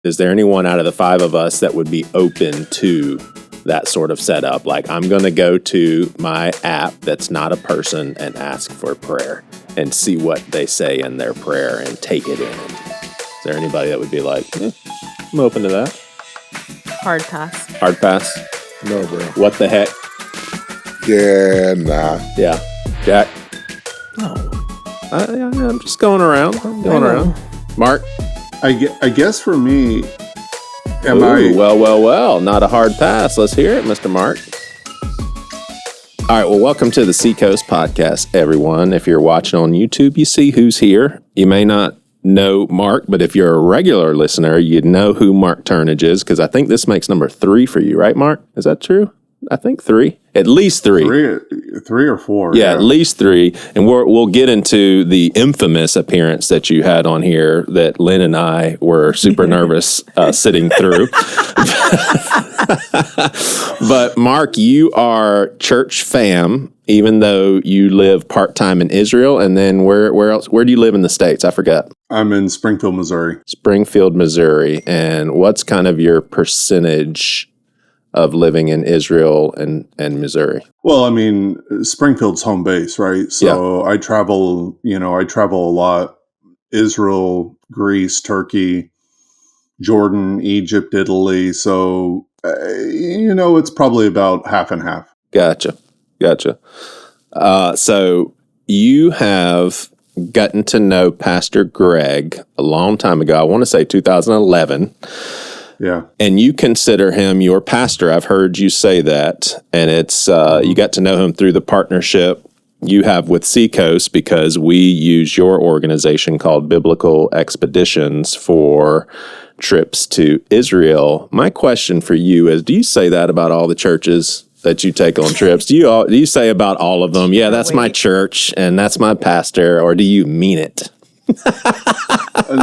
Is there anyone out of the five of us that would be open to that sort of setup? Like, I'm going to go to my app that's not a person and ask for prayer and see what they say in their prayer and take it in. Is there anybody that would be like, I'm open to that? Hard pass. Hard pass? No, bro. What the heck? Yeah, nah. Yeah. Jack? No. I'm just going around. Mark? I guess for me, Well, not a hard pass. Let's hear it, Mr. Mark. All right, well, welcome to the Seacoast podcast, everyone. If you're watching on YouTube, you see who's here. You may not know Mark, but if you're a regular listener, you'd know who Marc Turnage is, because I think this makes number 3 for you, right, Mark? Is that true? I think 3. At least 3. 3 or 4. Yeah, at least 3. And we'll get into the infamous appearance that you had on here that Lynne and I were super nervous sitting through. But Mark, you are church fam, even though you live part-time in Israel. And then where else? Where do you live in the States? I forgot. I'm in Springfield, Missouri. Springfield, Missouri. And what's kind of your percentage of living in Israel and Missouri? Well, I mean, Springfield's home base, right? So yeah. I travel a lot. Israel, Greece, Turkey, Jordan, Egypt, Italy. So, it's probably about half and half. Gotcha. So you have gotten to know Pastor Greg a long time ago. I want to say 2011. Yeah. And you consider him your pastor. I've heard you say that. And it's you got to know him through the partnership you have with Seacoast, because we use your organization called Biblical Expeditions for trips to Israel. My question for you is, do you say that about all the churches that you take on trips? Do you say about all of them, yeah, that's my church and that's my pastor, or do you mean it?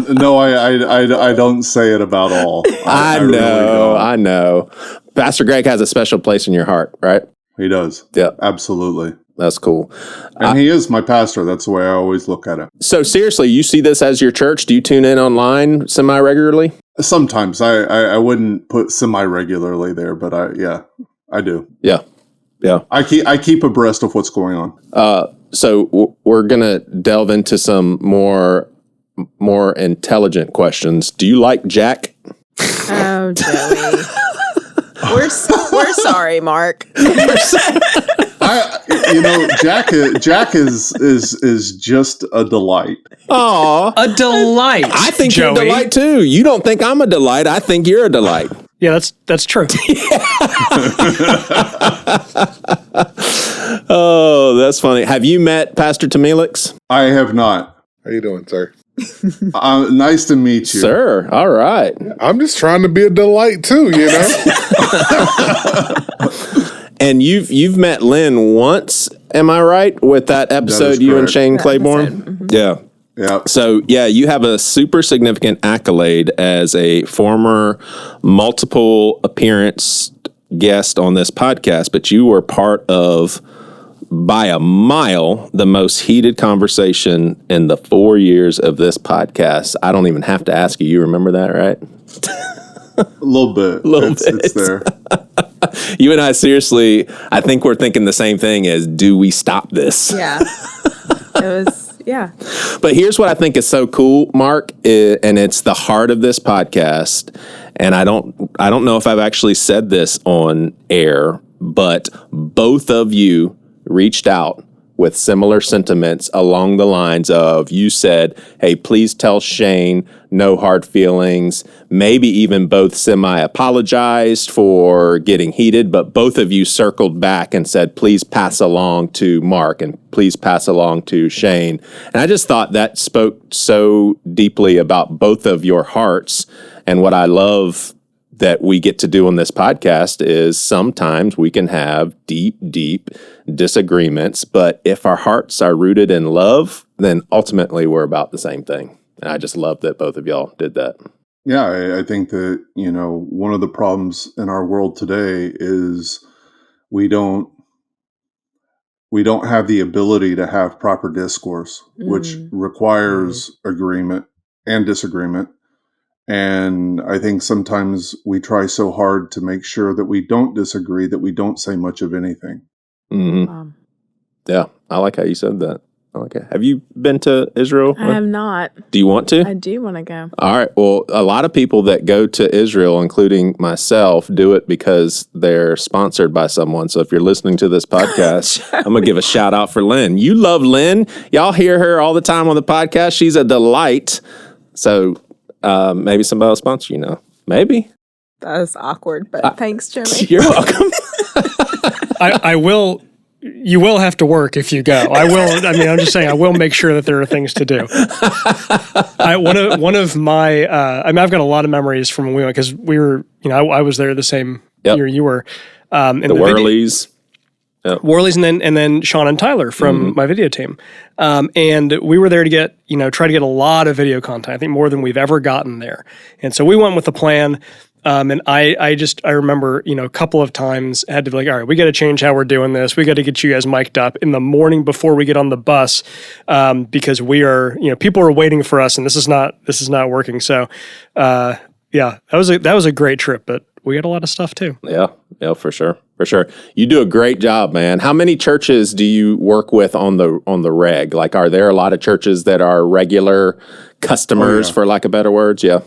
No, I don't say it about all. I know. Pastor Greg has a special place in your heart, right? He does. Yeah. Absolutely. That's cool. And he is my pastor. That's the way I always look at it. So seriously, you see this as your church? Do you tune in online semi-regularly? Sometimes. I wouldn't put semi-regularly there, but I do. Yeah. I keep abreast of what's going on. So we're going to delve into some more intelligent questions. Do you like Jack? Oh, Joey. We're sorry, Mark. Jack is just a delight. Aw. A delight. I think Joey. you're a delight too. You don't think I'm a delight. I think you're a delight. Yeah, that's true. Oh, that's funny. Have you met Pastor Tamelix? I have not. How you doing, sir? Nice to meet you. Sir, all right. I'm just trying to be a delight too, And you've met Lynne once, am I right? With that episode, you and Shane Claiborne? Mm-hmm. Yeah. Yeah. So, you have a super significant accolade as a former multiple appearance guest on this podcast, but you were part of, by a mile, the most heated conversation in the 4 years of this podcast. I don't even have to ask you. You remember that, right? A little bit. It's there. You and I, seriously, I think we're thinking the same thing as, do we stop this? Yeah. It was, yeah. But here's what I think is so cool, Mark, and it's the heart of this podcast. And I don't know if I've actually said this on air, but both of you reached out with similar sentiments along the lines of, you said, hey, please tell Shane, no hard feelings. Maybe even both semi-apologized for getting heated, but both of you circled back and said, please pass along to Mark and please pass along to Shane. And I just thought that spoke so deeply about both of your hearts. And what I love that we get to do on this podcast is sometimes we can have deep disagreements, but if our hearts are rooted in love, then ultimately we're about the same thing. And I just love that both of y'all did that. Yeah, I think that, one of the problems in our world today is we don't have the ability to have proper discourse, which requires agreement and disagreement. And I think sometimes we try so hard to make sure that we don't disagree, that we don't say much of anything. Mm-hmm. Yeah, I like how you said that. I like it. Have you been to Israel? I have not. Do you want to? I do want to go. All right. Well, a lot of people that go to Israel, including myself, do it because they're sponsored by someone. So if you're listening to this podcast, I'm going to give a shout out for Lynne. You love Lynne. Y'all hear her all the time on the podcast. She's a delight. So maybe somebody will sponsor you now. Maybe. That was awkward, but thanks, Joey. You're welcome. I will. You will have to work if you go. I will. I mean, I'm just saying. I will make sure that there are things to do. One of my. I mean, I've got a lot of memories from when we went because we were. You know, I was there the same year you were. And the Worleys. Worleys, and then Sean and Tyler from my video team, and we were there to try to get a lot of video content. I think more than we've ever gotten there. And so we went with a plan. And I remember, a couple of times had to be like, all right, we got to change how we're doing this. We got to get you guys mic'd up in the morning before we get on the bus, because we are, people are waiting for us, and this is not working. So, that was a great trip, but we got a lot of stuff too. Yeah, for sure. You do a great job, man. How many churches do you work with on the reg? Like, are there a lot of churches that are regular customers, for lack of better words? Yeah.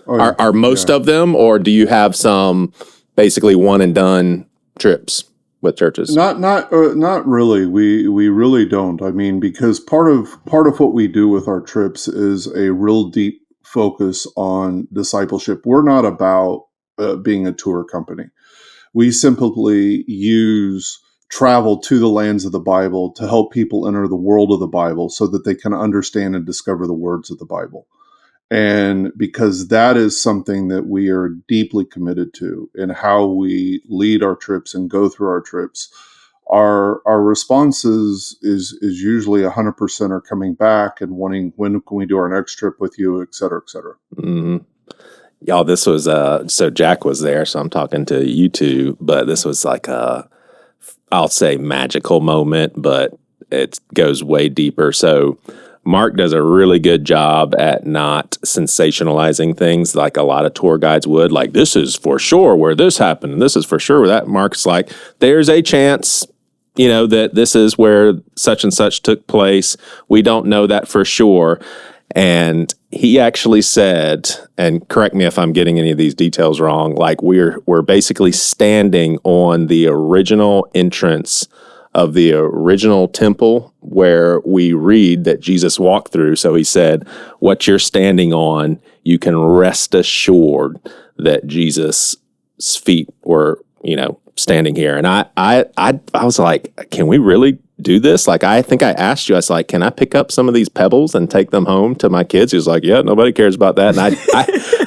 Are most of them, or do you have some basically one and done trips with churches? Not really. We really don't. I mean, because part of what we do with our trips is a real deep focus on discipleship. We're not about being a tour company. We simply use travel to the lands of the Bible to help people enter the world of the Bible so that they can understand and discover the words of the Bible. And because that is something that we are deeply committed to in how we lead our trips and go through our trips, our response is usually 100% are coming back and wanting, when can we do our next trip with you, et cetera, et cetera. Mm-hmm. Y'all, this was, so Jack was there, so I'm talking to you two, but this was like I'll say magical moment, but it goes way deeper. So Marc does a really good job at not sensationalizing things like a lot of tour guides would. Like, this is for sure where this happened, and this is for sure where that. Marc's like, there's a chance, that this is where such and such took place. We don't know that for sure. And he actually said, and correct me if I'm getting any of these details wrong, like we're basically standing on the original entrance of the original temple where we read that Jesus walked through. So he said, what you're standing on, you can rest assured that Jesus' feet were, standing here. And I was like, can we really do this? Like, I think I asked you, I was like, can I pick up some of these pebbles and take them home to my kids? He was like, yeah, nobody cares about that. And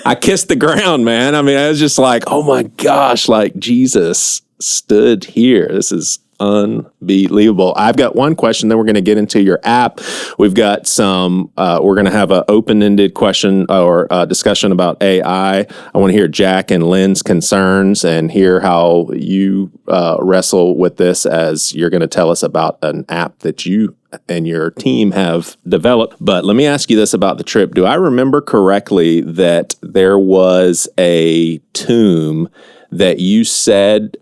I kissed the ground, man. I mean, I was just like, oh my gosh, like Jesus stood here. This is unbelievable. I've got one question, then we're going to get into your app. We've got some, we're going to have an open-ended question or discussion about AI. I want to hear Jack and Lynne's concerns and hear how you wrestle with this as you're going to tell us about an app that you and your team have developed. But let me ask you this about the trip. Do I remember correctly that there was a tomb that you said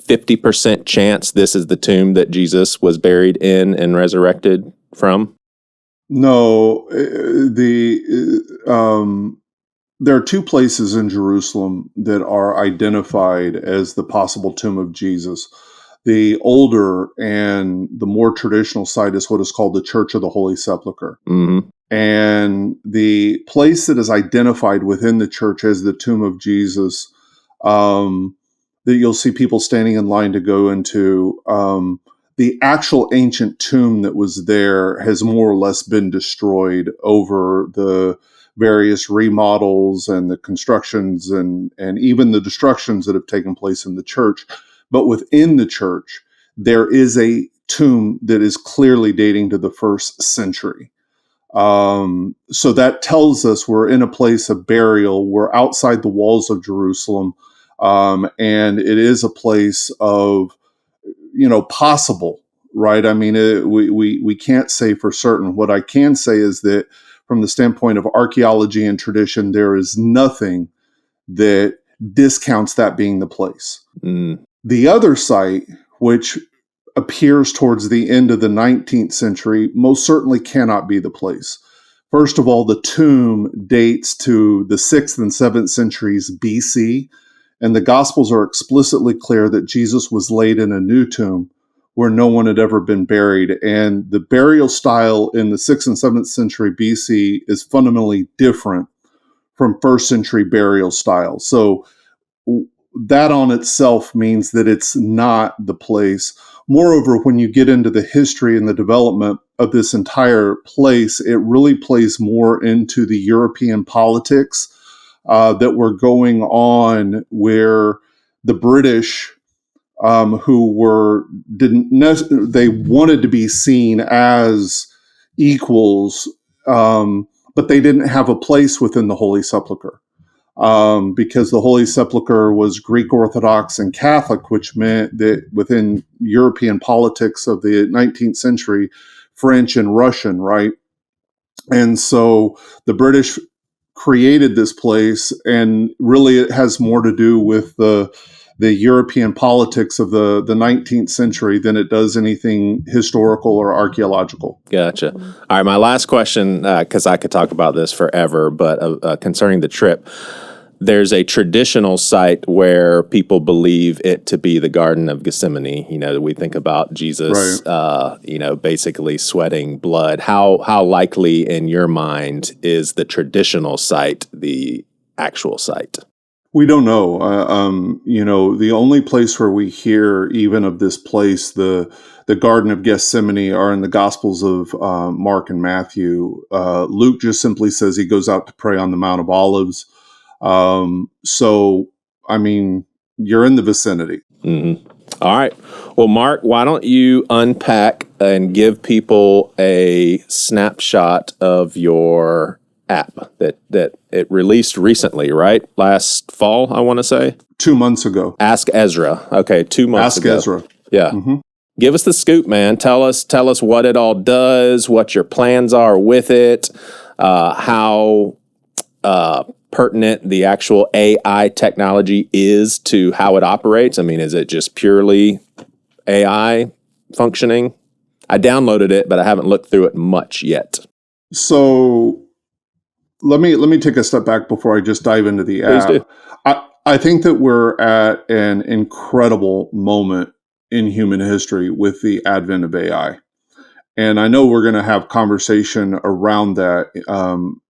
50% chance this is the tomb that Jesus was buried in and resurrected from? No, there are two places in Jerusalem that are identified as the possible tomb of Jesus. The older and the more traditional site is what is called the Church of the Holy Sepulchre. Mm-hmm. And the place that is identified within the church as the tomb of Jesus, that you'll see people standing in line to go into, the actual ancient tomb that was there has more or less been destroyed over the various remodels and the constructions and even the destructions that have taken place in the church. But within the church, there is a tomb that is clearly dating to the 1st century. So that tells us we're in a place of burial. We're outside the walls of Jerusalem. And it is a place of, possible, right? I mean, we can't say for certain. What I can say is that from the standpoint of archaeology and tradition, there is nothing that discounts that being the place. The other site, which appears towards the end of the 19th century, most certainly cannot be the place. First of all, the tomb dates to the 6th and 7th centuries BC, and the Gospels are explicitly clear that Jesus was laid in a new tomb where no one had ever been buried. And the burial style in the 6th and 7th century BC is fundamentally different from 1st century burial style. So that on itself means that it's not the place. Moreover, when you get into the history and the development of this entire place, it really plays more into the European politics that were going on, where the British, they wanted to be seen as equals, but they didn't have a place within the Holy Sepulchre. Because the Holy Sepulchre was Greek Orthodox and Catholic, which meant that within European politics of the 19th century, French and Russian, right? And so the British created this place, and really it has more to do with the European politics of the 19th century than it does anything historical or archaeological. Gotcha. All right, my last question, because I could talk about this forever, but concerning the trip, there's a traditional site where people believe it to be the Garden of Gethsemane. You know, we think about Jesus, basically sweating blood. How likely in your mind is the traditional site the actual site? We don't know. The only place where we hear even of this place, the Garden of Gethsemane, are in the Gospels of Mark and Matthew. Luke just simply says he goes out to pray on the Mount of Olives. You're in the vicinity. Mm-hmm. All right. Well, Marc, why don't you unpack and give people a snapshot of your app that it released recently, right? Last fall, I want to say. 2 months ago. Ask Ezra. Okay, 2 months ago. Ask Ezra. Yeah. Mm-hmm. Give us the scoop, man. Tell us what it all does, what your plans are with it, how pertinent the actual AI technology is to how it operates. I mean, is it just purely AI functioning? I downloaded it, but I haven't looked through it much yet. So let me take a step back before I just dive into the app. Please do. I think that we're at an incredible moment in human history with the advent of AI. And I know we're going to have conversation around that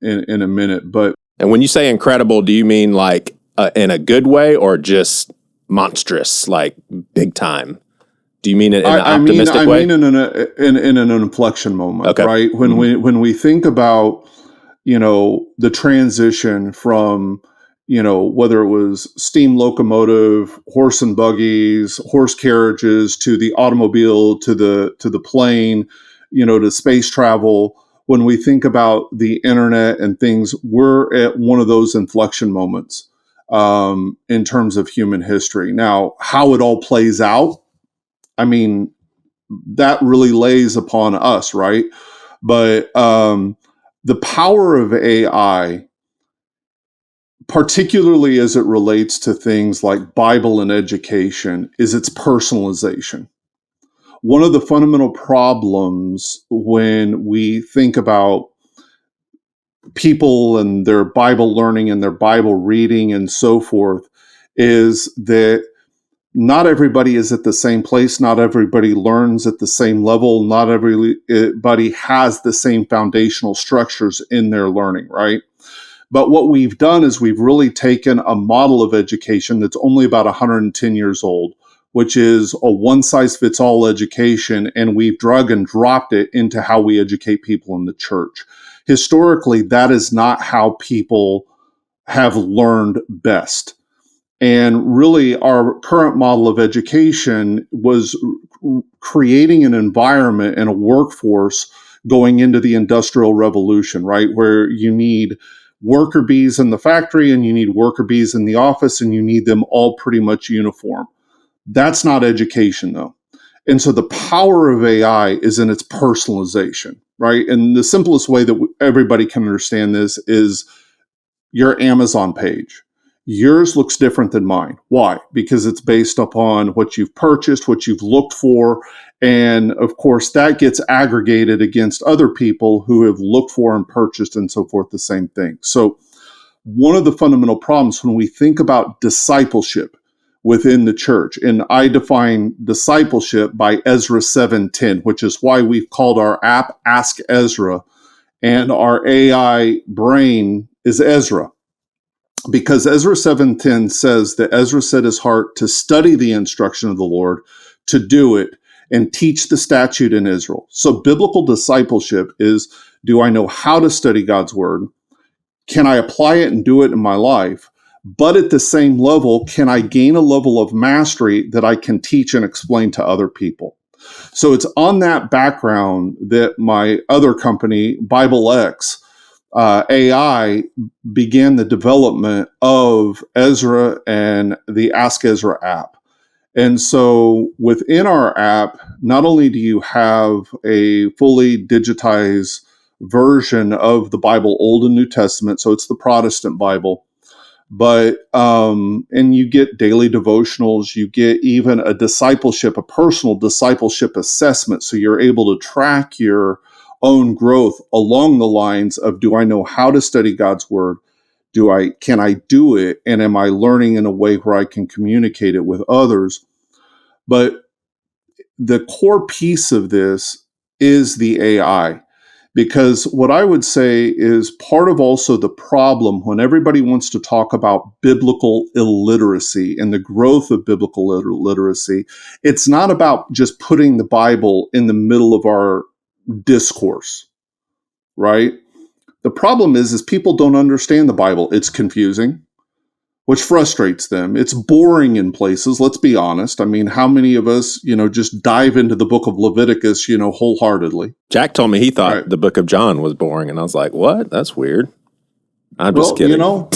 in a minute, but and when you say incredible, do you mean like in a good way or just monstrous, like big time? Do you mean it in an optimistic way? I mean in an inflection moment, okay. Right? When we think about, the transition from, whether it was steam locomotive, horse and buggies, horse carriages, to the automobile, to the plane, to space travel. When we think about the internet and things, we're at one of those inflection moments in terms of human history. Now, how it all plays out, that really lays upon us, right? But the power of AI, particularly as it relates to things like Bible and education, is its personalization. One of the fundamental problems when we think about people and their Bible learning and their Bible reading and so forth is that not everybody is at the same place. Not everybody learns at the same level. Not everybody has the same foundational structures in their learning, right? But what we've done is we've really taken a model of education that's only about 110 years old, which is a one-size-fits-all education, and we've drug and dropped it into how we educate people in the church. Historically, that is not how people have learned best. And really, our current model of education was creating an environment and a workforce going into the Industrial Revolution, right? Where you need worker bees in the factory and you need worker bees in the office and you need them all pretty much uniform. That's not education, though. And so the power of AI is in its personalization. right? And the simplest way that everybody can understand this is your Amazon page. Yours looks different than mine. Why? Because it's based upon what you've purchased, what you've looked for. And of course, that gets aggregated against other people who have looked for and purchased and so forth, the same thing. So one of the fundamental problems when we think about discipleship within the church, and I define discipleship by Ezra 7:10, which is why we've called our app Ask Ezra, and our AI brain is Ezra. Because Ezra 7:10 says that Ezra set his heart to study the instruction of the Lord, to do it, and teach the statute in Israel. So biblical discipleship is, do I know how to study God's word? Can I apply it and do it in my life? But at the same level, can I gain a level of mastery that I can teach and explain to other people? So it's on that background that my other company, BibleX, AI, began the development of Ezra and the Ask Ezra app. And so within our app, not only do you have a fully digitized version of the Bible, Old and New Testament, so it's the Protestant Bible, but and you get daily devotionals, you get even a personal discipleship assessment, so you're able to track your own growth along the lines of, do I know how to study God's word? Can I do it? And am I learning in a way where I can communicate it with others? But the core piece of this is the AI. Because what I would say is part of also the problem when everybody wants to talk about biblical illiteracy and the growth of biblical literacy, it's not about just putting the Bible in the middle of our discourse, right? The problem is people don't understand the Bible. It's confusing, which frustrates them. It's boring in places, let's be honest. I mean, how many of us, just dive into the book of Leviticus, wholeheartedly? Jack told me he thought the book of John was boring, and I was like, what? That's weird. I'm just kidding. I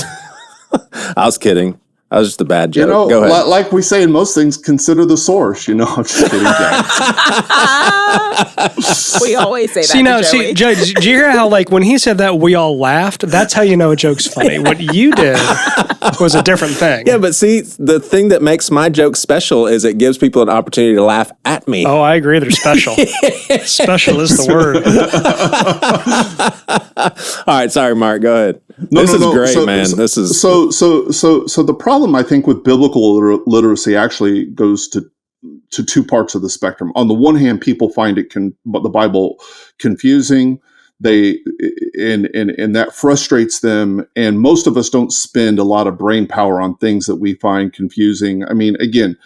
was kidding. I was just a bad joke. Go ahead. Like we say in most things, consider the source. I'm just kidding, Jack. We always say that. See, Joey, did you hear how, when he said that, we all laughed? That's how you know a joke's funny. What you did was a different thing. Yeah, but see, the thing that makes my joke special is it gives people an opportunity to laugh at me. Oh, I agree. They're special. Special is the word. All right, sorry, Mark. Go ahead. This is great, man. This is so the problem, I think, with biblical literacy actually goes to two parts of the spectrum. On the one hand, people find the Bible confusing. And that frustrates them. And most of us don't spend a lot of brain power on things that we find confusing. I mean, again,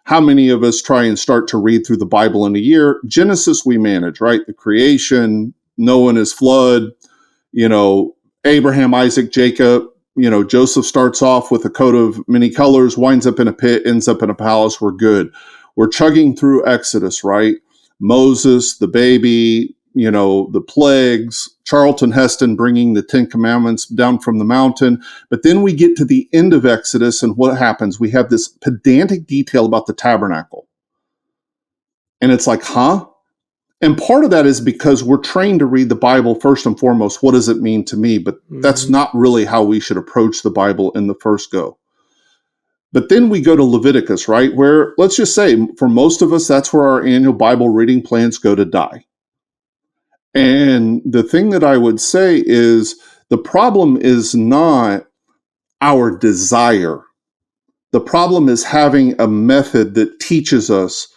how many of us try and start to read through the Bible in a year? Genesis, we manage, right? The creation, Noah and his flood, Abraham, Isaac, Jacob, Joseph starts off with a coat of many colors, winds up in a pit, ends up in a palace. We're good. We're chugging through Exodus, right? Moses, the baby, the plagues, Charlton Heston bringing the 10 Commandments down from the mountain. But then we get to the end of Exodus, and what happens? We have this pedantic detail about the tabernacle. And it's like, huh? And part of that is because we're trained to read the Bible first and foremost. What does it mean to me? But that's not really how we should approach the Bible in the first go. But then we go to Leviticus, right? Where, let's just say, for most of us, that's where our annual Bible reading plans go to die. And the thing that I would say is the problem is not our desire. The problem is having a method that teaches us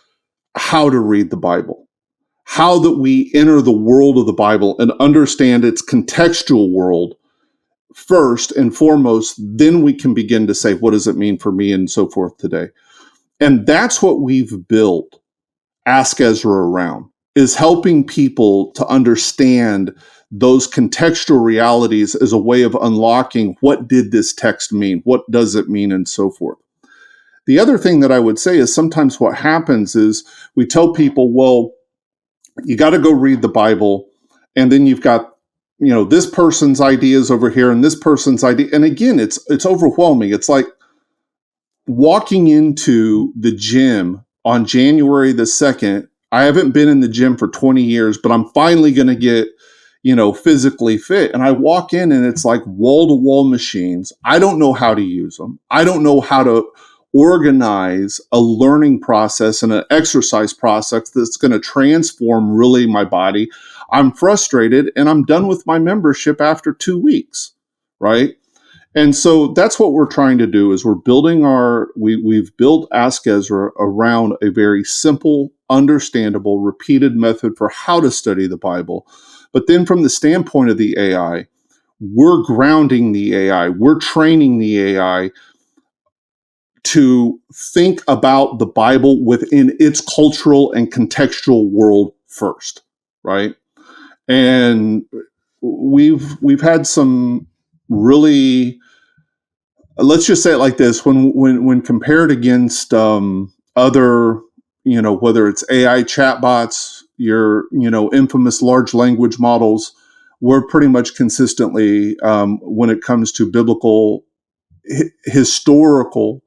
how to read the Bible. How that we enter the world of the Bible and understand its contextual world first and foremost, then we can begin to say, what does it mean for me and so forth today? And that's what we've built Ask Ezra around, is helping people to understand those contextual realities as a way of unlocking what did this text mean? What does it mean? And so forth. The other thing that I would say is sometimes what happens is we tell people, well, you got to go read the Bible, and then you've got, this person's ideas over here and this person's idea. And again, it's overwhelming. It's like walking into the gym on January the 2nd I haven't been in the gym for 20 years, but I'm finally going to get, physically fit. And I walk in and it's like wall-to-wall machines. I don't know how to use them. I don't know how to organize a learning process and an exercise process that's going to transform really my body. I'm frustrated and I'm done with my membership after 2 weeks, right? And so that's what we're trying to do is we're building we've built Ask Ezra around a very simple, understandable, repeated method for how to study the Bible. But then from the standpoint of the AI, we're grounding the AI. We're training the AI to think about the Bible within its cultural and contextual world first, right? And we've had some really, let's just say it like this, when compared against other, whether it's AI chatbots, your, infamous large language models, we're pretty much consistently, when it comes to biblical, historical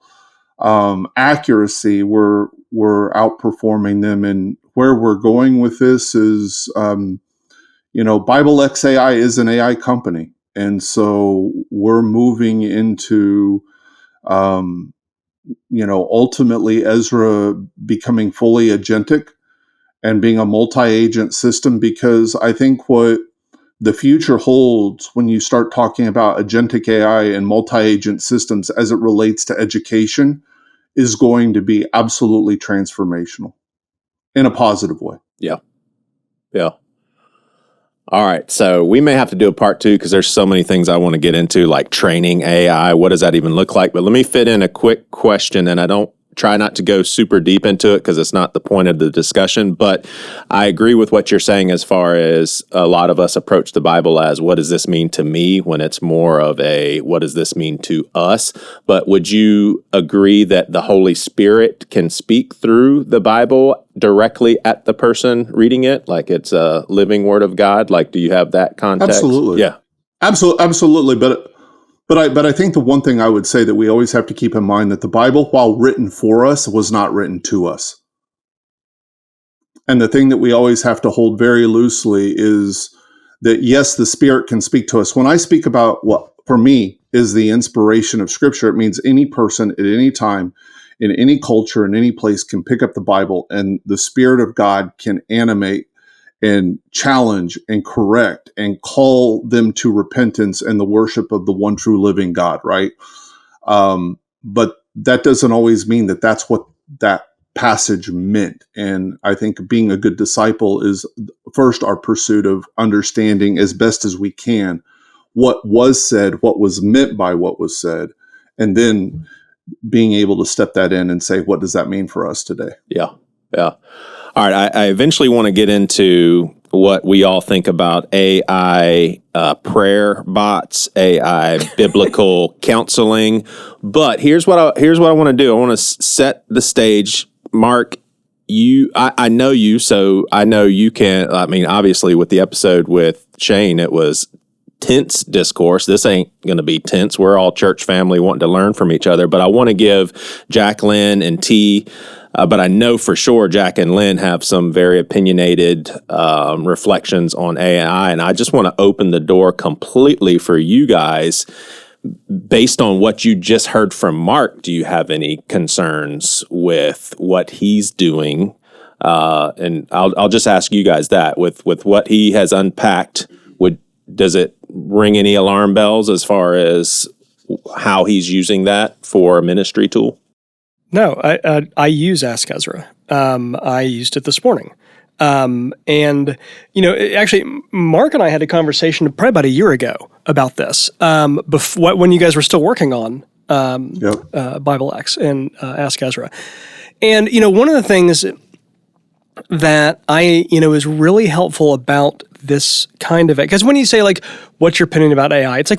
accuracy, we're outperforming them. And where we're going with this is, Bible X AI is an AI company. And so we're moving into, ultimately Ezra becoming fully agentic and being a multi-agent system, because I think what the future holds when you start talking about agentic AI and multi-agent systems as it relates to education is going to be absolutely transformational in a positive way. Yeah. Yeah. All right. So we may have to do a part 2 because there's so many things I want to get into, like training AI. What does that even look like? But let me fit in a quick question, and I don't try not to go super deep into it because it's not the point of the discussion. But I agree with what you're saying as far as a lot of us approach the Bible as, what does this mean to me, when it's more of a, what does this mean to us? But would you agree that the Holy Spirit can speak through the Bible directly at the person reading it? Like it's a living word of God? Like, do you have that context? Absolutely. Yeah. Absolutely. But I think the one thing I would say that we always have to keep in mind that the Bible, while written for us, was not written to us. And the thing that we always have to hold very loosely is that, yes, the Spirit can speak to us. When I speak about what, for me, is the inspiration of Scripture, it means any person at any time, in any culture, in any place can pick up the Bible and the Spirit of God can animate and challenge and correct and call them to repentance and the worship of the one true living God, right? But that doesn't always mean that that's what that passage meant. And I think being a good disciple is first our pursuit of understanding as best as we can what was said, what was meant by what was said, and then being able to step that in and say, what does that mean for us today? Yeah. Yeah. All right, I eventually want to get into what we all think about AI prayer bots, AI biblical counseling. But here's what I want to do. I want to set the stage. Marc, I know you, so I know you can. I mean, obviously, with the episode with Shane, it was tense discourse. This ain't going to be tense. We're all church family wanting to learn from each other. But I want to give Jack, Lynne, and T. But I know for sure Jack and Lynne have some very opinionated reflections on AI, and I just want to open the door completely for you guys. Based on what you just heard from Marc, do you have any concerns with what he's doing? And I'll just ask you guys that with what he has unpacked. Does it ring any alarm bells as far as how he's using that for a ministry tool? No, I use Ask Ezra. I used it this morning. And, actually, Marc and I had a conversation probably about a year ago about this, when you guys were still working on Bible X and Ask Ezra. And, one of the things that is really helpful about this kind of, because when you say like, what's your opinion about AI? It's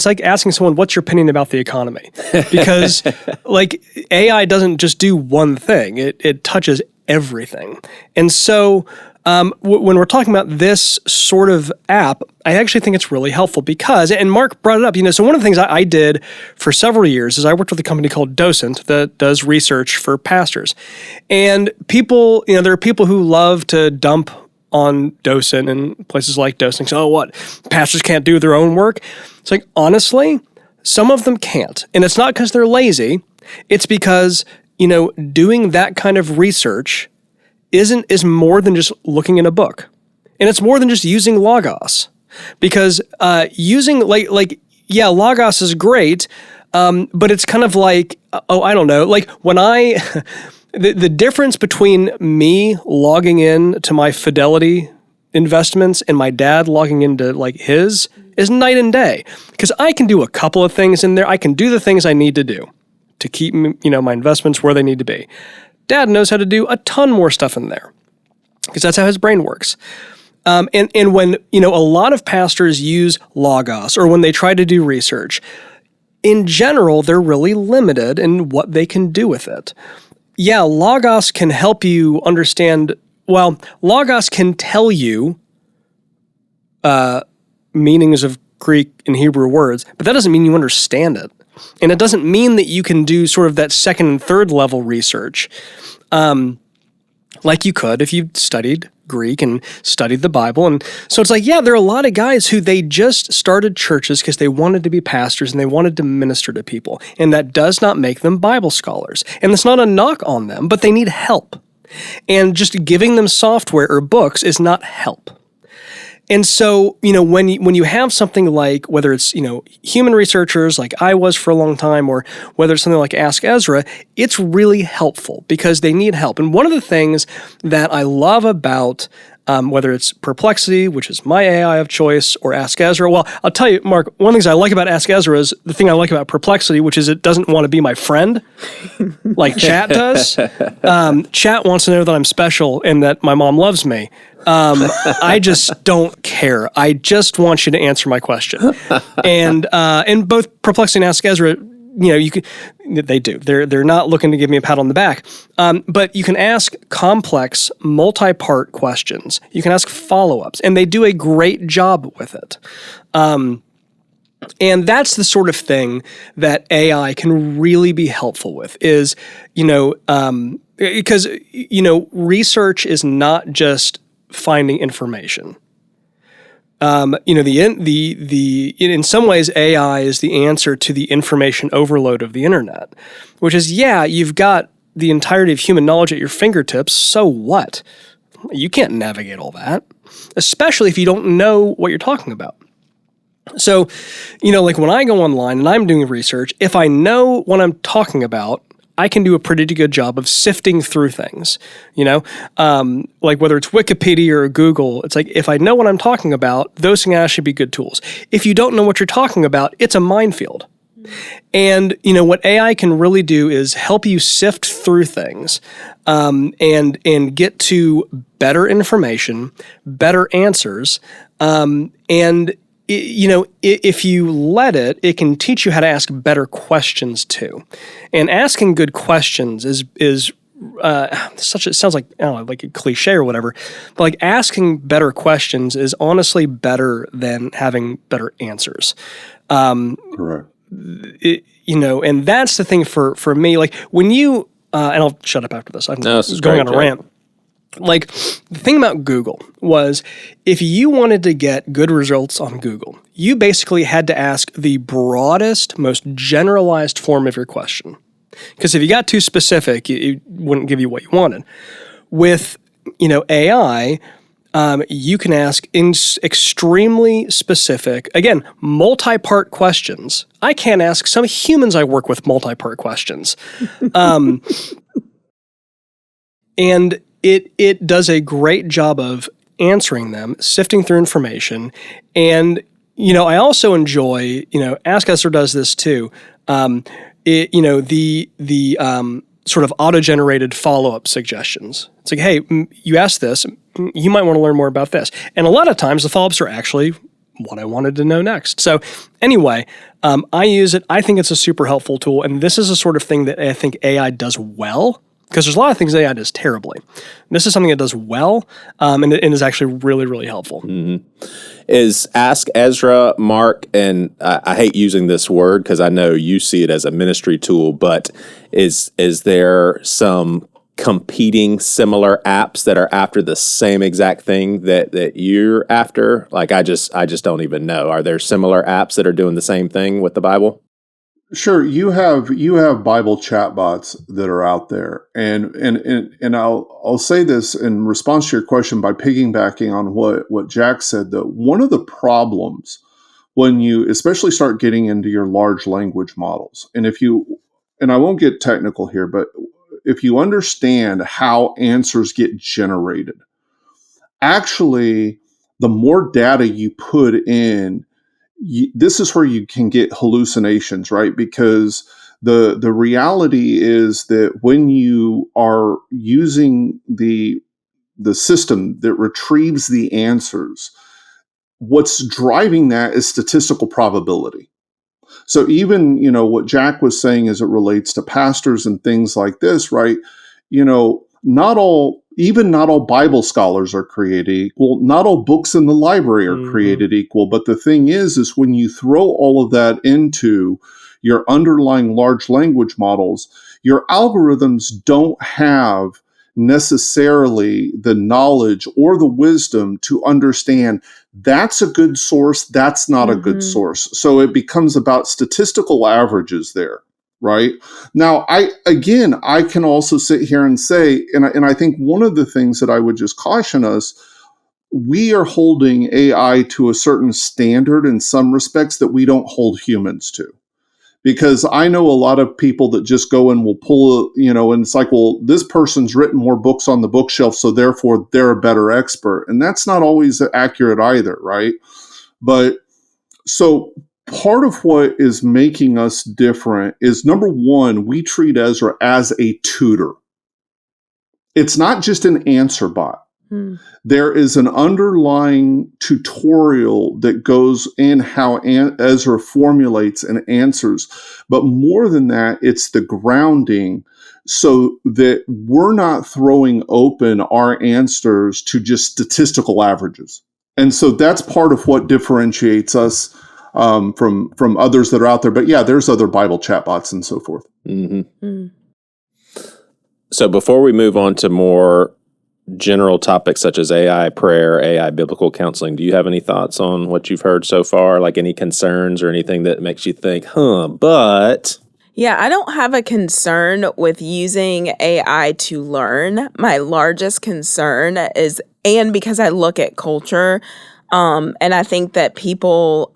like asking someone, what's your opinion about the economy? Because like AI doesn't just do one thing. It touches everything. And so When we're talking about this sort of app, I actually think it's really helpful because, and Marc brought it up, so one of the things I did for several years is I worked with a company called Docent that does research for pastors. And people, there are people who love to dump on Docent and places like Docent. So, what? Pastors can't do their own work? It's like, honestly, some of them can't. And it's not because they're lazy. It's because, doing that kind of research is more than just looking in a book. And it's more than just using Logos. Because using, Logos is great, but it's kind of like, I don't know, like when the difference between me logging in to my Fidelity investments and my dad logging into his is night and day. Because I can do a couple of things in there. I can do the things I need to do to keep, my investments where they need to be. Dad knows how to do a ton more stuff in there because that's how his brain works. And when, a lot of pastors use Logos or when they try to do research, in general, they're really limited in what they can do with it. Yeah, Logos can help you understand, Logos can tell you meanings of Greek and Hebrew words, but that doesn't mean you understand it. And it doesn't mean that you can do sort of that second and third level research like you could if you studied Greek and studied the Bible. And so it's there are a lot of guys who they just started churches because they wanted to be pastors and they wanted to minister to people. And that does not make them Bible scholars. And it's not a knock on them, but they need help. And just giving them software or books is not help. And so, when you have something like, whether it's, human researchers like I was for a long time, or whether it's something like Ask Ezra, it's really helpful because they need help. And one of the things that I love about whether it's Perplexity, which is my AI of choice, or Ask Ezra. Well, I'll tell you, Marc, one of the things I like about Ask Ezra is the thing I like about Perplexity, which is it doesn't want to be my friend like Chat does. Chat wants to know that I'm special and that my mom loves me. I just don't care. I just want you to answer my question. And both Perplexity and Ask Ezra, they do. They're not looking to give me a pat on the back. But you can ask complex, multi-part questions. You can ask follow-ups, and they do a great job with it. And that's the sort of thing that AI can really be helpful with is, because, research is not just finding information. In some ways, AI is the answer to the information overload of the internet, which is, you've got the entirety of human knowledge at your fingertips. So what? You can't navigate all that, especially if you don't know what you're talking about. So, when I go online and I'm doing research, if I know what I'm talking about, I can do a pretty good job of sifting through things, whether it's Wikipedia or Google, it's if I know what I'm talking about, those can actually be good tools. If you don't know what you're talking about, it's a minefield. And, what AI can really do is help you sift through things and get to better information, better answers, and if you let it, it can teach you how to ask better questions too. And asking good questions is it sounds like, I don't know, like a cliche or whatever, but asking better questions is honestly better than having better answers. Correct. And that's the thing for me. When you, and I'll shut up after this. I'm going on a rant. The thing about Google was if you wanted to get good results on Google, you basically had to ask the broadest, most generalized form of your question. Because if you got too specific, it wouldn't give you what you wanted. With, AI, you can ask extremely specific, again, multi-part questions. I can't ask some humans I work with multi-part questions. And it does a great job of answering them, sifting through information. And, I also enjoy, Ask Ezra does this too. The sort of auto-generated follow-up suggestions. It's hey, you asked this, you might want to learn more about this. And a lot of times the follow-ups are actually what I wanted to know next. So anyway, I use it. I think it's a super helpful tool. And this is a sort of thing that I think AI does well. Because there's a lot of things AI does terribly. And this is something it does well, and is actually really, really helpful. Is Ask Ezra, Mark, and I hate using this word because I know you see it as a ministry tool, but is there some competing similar apps that are after the same exact thing that you're after? Like I just don't even know. Are there similar apps that are doing the same thing with the Bible? Sure, you have Bible chatbots that are out there, and I'll say this in response to your question by piggybacking on what Jack said. That one of the problems when you especially start getting into your large language models, and I won't get technical here, but if you understand how answers get generated, actually, the more data you put in, this is where you can get hallucinations, right? Because the reality is that when you are using the system that retrieves the answers, what's driving that is statistical probability. So even, what Jack was saying as it relates to pastors and things like this, right? Not all Bible scholars are created equal. Not all books in the library are created equal. But the thing is when you throw all of that into your underlying large language models, your algorithms don't have necessarily the knowledge or the wisdom to understand that's a good source, that's not a good source. So it becomes about statistical averages there. Right now, I can also sit here and say, and I think one of the things that I would just caution us, we are holding AI to a certain standard in some respects that we don't hold humans to. Because I know a lot of people that just go and will pull, and it's like, well, this person's written more books on the bookshelf, so therefore they're a better expert. And that's not always accurate either, right? But so part of what is making us different is, number one, we treat Ezra as a tutor. It's not just an answer bot. There is an underlying tutorial that goes in how Ezra formulates and answers. But more than that, it's the grounding so that we're not throwing open our answers to just statistical averages. And so that's part of what differentiates us from others that are out there. But yeah, there's other Bible chatbots and so forth. So before we move on to more general topics such as AI prayer, AI biblical counseling, do you have any thoughts on what you've heard so far? Like any concerns or anything that makes you think, but... Yeah, I don't have a concern with using AI to learn. My largest concern is, and because I look at culture, and I think that people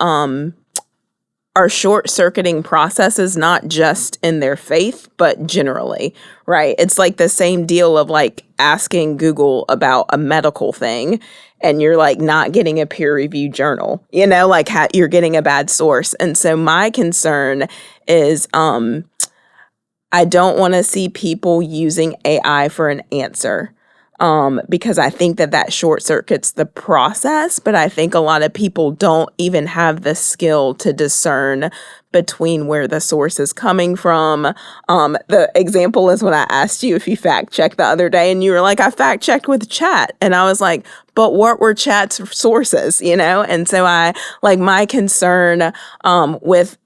are short-circuiting processes, not just in their faith, but generally, right? It's like the same deal of like asking Google about a medical thing, and you're like not getting a peer-reviewed journal, like you're getting a bad source. And so my concern is I don't want to see people using AI for an answer. Because I think that short circuits the process, but I think a lot of people don't even have the skill to discern between where the source is coming from. The example is when I asked you if you fact checked the other day, and you were like, I fact checked with chat. And I was like, but what were chat's sources, And so my concern with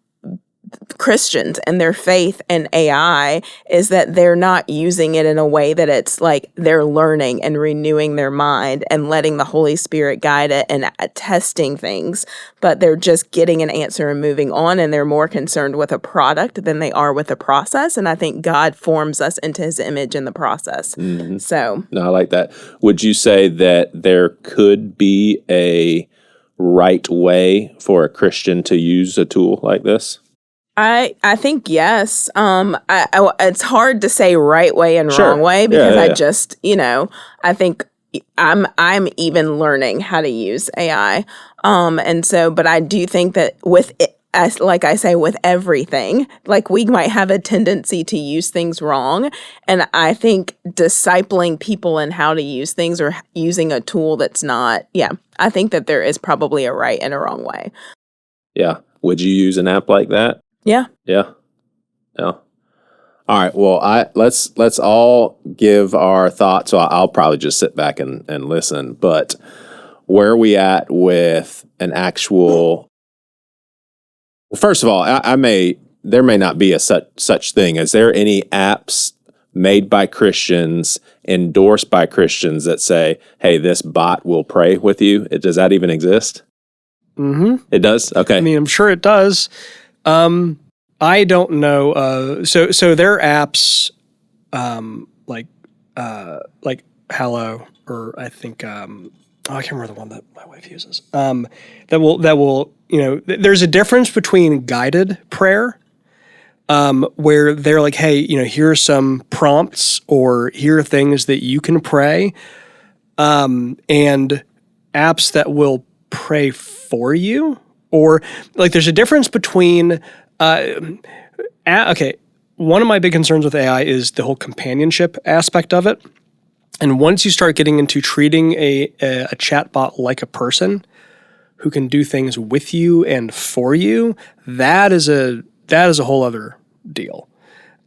Christians and their faith and AI is that they're not using it in a way that it's like they're learning and renewing their mind and letting the Holy Spirit guide it and testing things, but they're just getting an answer and moving on, and they're more concerned with a product than they are with a process. And I think God forms us into his image in the process. So no, I like that. Would you say that there could be a right way for a Christian to use a tool like this? I think yes. It's hard to say right way and wrong way because I just, I think I'm even learning how to use AI. And so, but I do think that with it, as like I say, with everything, like we might have a tendency to use things wrong. And I think discipling people in how to use things or using a tool that's not, I think that there is probably a right and a wrong way. Yeah. Would you use an app like that? Yeah. Yeah. All right. Well, let's all give our thoughts. So I'll probably just sit back and listen. But where are we at with an actual? Well, first of all, there may not be a such thing. Is there any apps made by Christians, endorsed by Christians that say, "Hey, this bot will pray with you"? Does that even exist? Mm-hmm. It does. Okay. I mean, I'm sure it does. I don't know. So their apps, like Hello, or I think I can't remember the one that my wife uses. That will there's a difference between guided prayer, where they're like, hey, here are some prompts, or here are things that you can pray, and apps that will pray for you, or like there's a difference between. Okay, one of my big concerns with AI is the whole companionship aspect of it. And once you start getting into treating a chatbot like a person who can do things with you and for you, that is a whole other deal.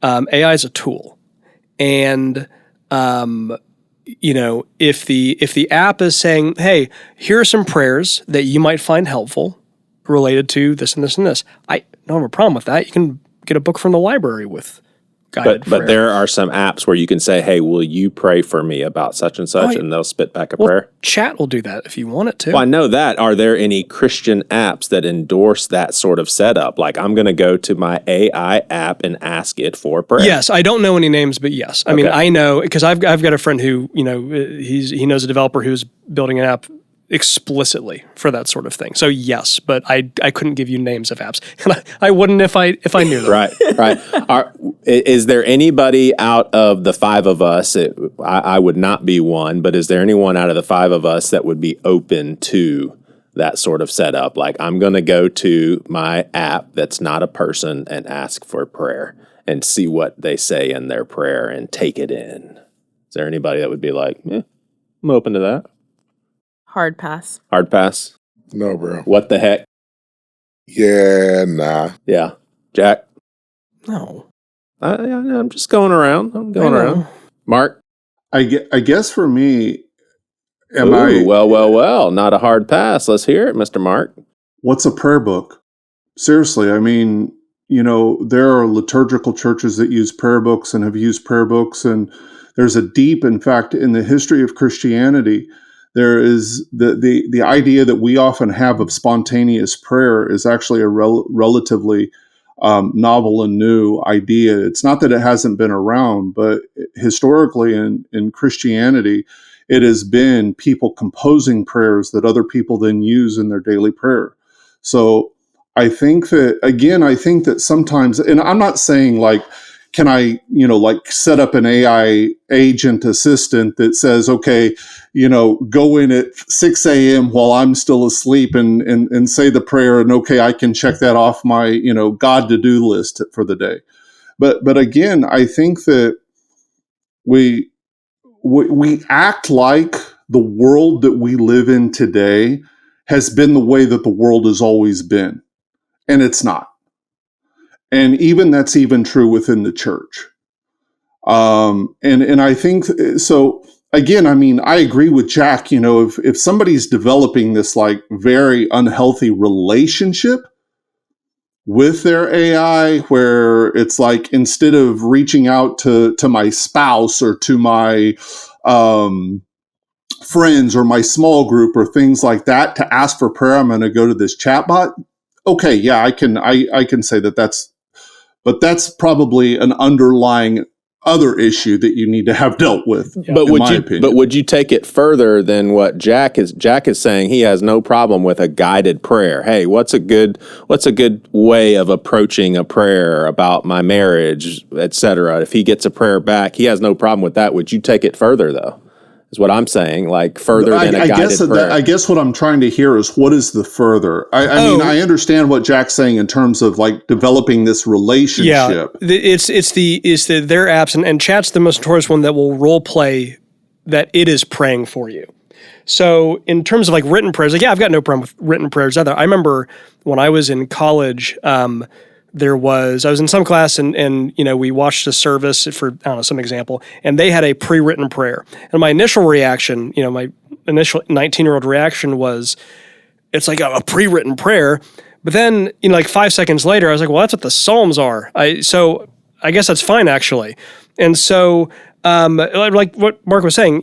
AI is a tool, and if the app is saying, "Hey, here are some prayers that you might find helpful related to this and this and this," I don't have a problem with that. You can get a book from the library with guided prayer. But there are some apps where you can say, "Hey, will you pray for me about such and such?" And they'll spit back a prayer. Chat will do that if you want it to. Well, I know that. Are there any Christian apps that endorse that sort of setup? Like, I'm going to go to my AI app and ask it for prayer. Yes, I don't know any names, but yes. I mean, I know, because I've got a friend who, he knows a developer who's building an app explicitly for that sort of thing. So yes, but I couldn't give you names of apps. I wouldn't if I knew them. Right. Is there anybody out of the five of us, I would not be one, but is there anyone out of the five of us that would be open to that sort of setup? Like, I'm going to go to my app that's not a person and ask for prayer and see what they say in their prayer and take it in. Is there anybody that would be like, I'm open to that? Hard pass. Hard pass? No, bro. What the heck? Yeah, nah. Yeah. Jack? No. I'm just going around. I'm going around. Mark? I guess for me, well, not a hard pass. Let's hear it, Mr. Mark. What's a prayer book? Seriously, I mean, there are liturgical churches that use prayer books and have used prayer books, and there's in fact, in the history of Christianity, there is the idea that we often have of spontaneous prayer is actually a relatively novel and new idea. It's not that it hasn't been around, but historically in Christianity, it has been people composing prayers that other people then use in their daily prayer. So I think that sometimes, and I'm not saying like, can I, set up an AI agent assistant that says, okay, go in at 6 a.m. while I'm still asleep and say the prayer, and okay, I can check that off my, God to-do list for the day. But again, I think that we act like the world that we live in today has been the way that the world has always been, and it's not. And that's even true within the church. And I think so. Again, I mean, I agree with Jack. If somebody's developing this like very unhealthy relationship with their AI, where it's like, instead of reaching out to my spouse or to my friends or my small group or things like that to ask for prayer, I'm going to go to this chatbot. Okay, yeah, I can say that's. But that's probably an underlying other issue that you need to have dealt with. Yeah. But would you take it further than what Jack is saying? He has no problem with a guided prayer. Hey, what's a good way of approaching a prayer about my marriage, etc.? If he gets a prayer back, he has no problem with that. Would you take it further though? Is what I'm saying, like further than a guided prayer. I guess what I'm trying to hear is, what is the further? I mean, I understand what Jack's saying in terms of like developing this relationship. Yeah, it's their apps, and chat's the most notorious one that will role play that it is praying for you. So in terms of like written prayers, like, yeah, I've got no problem with written prayers either. I remember when I was in college, I was in some class and we watched a service for, I don't know, some example, and they had a pre-written prayer. And my initial reaction, my initial 19-year-old reaction was, it's like a pre-written prayer. But then, like 5 seconds later, I was like, well, that's what the Psalms are. So I guess that's fine, actually. And so, like what Marc was saying,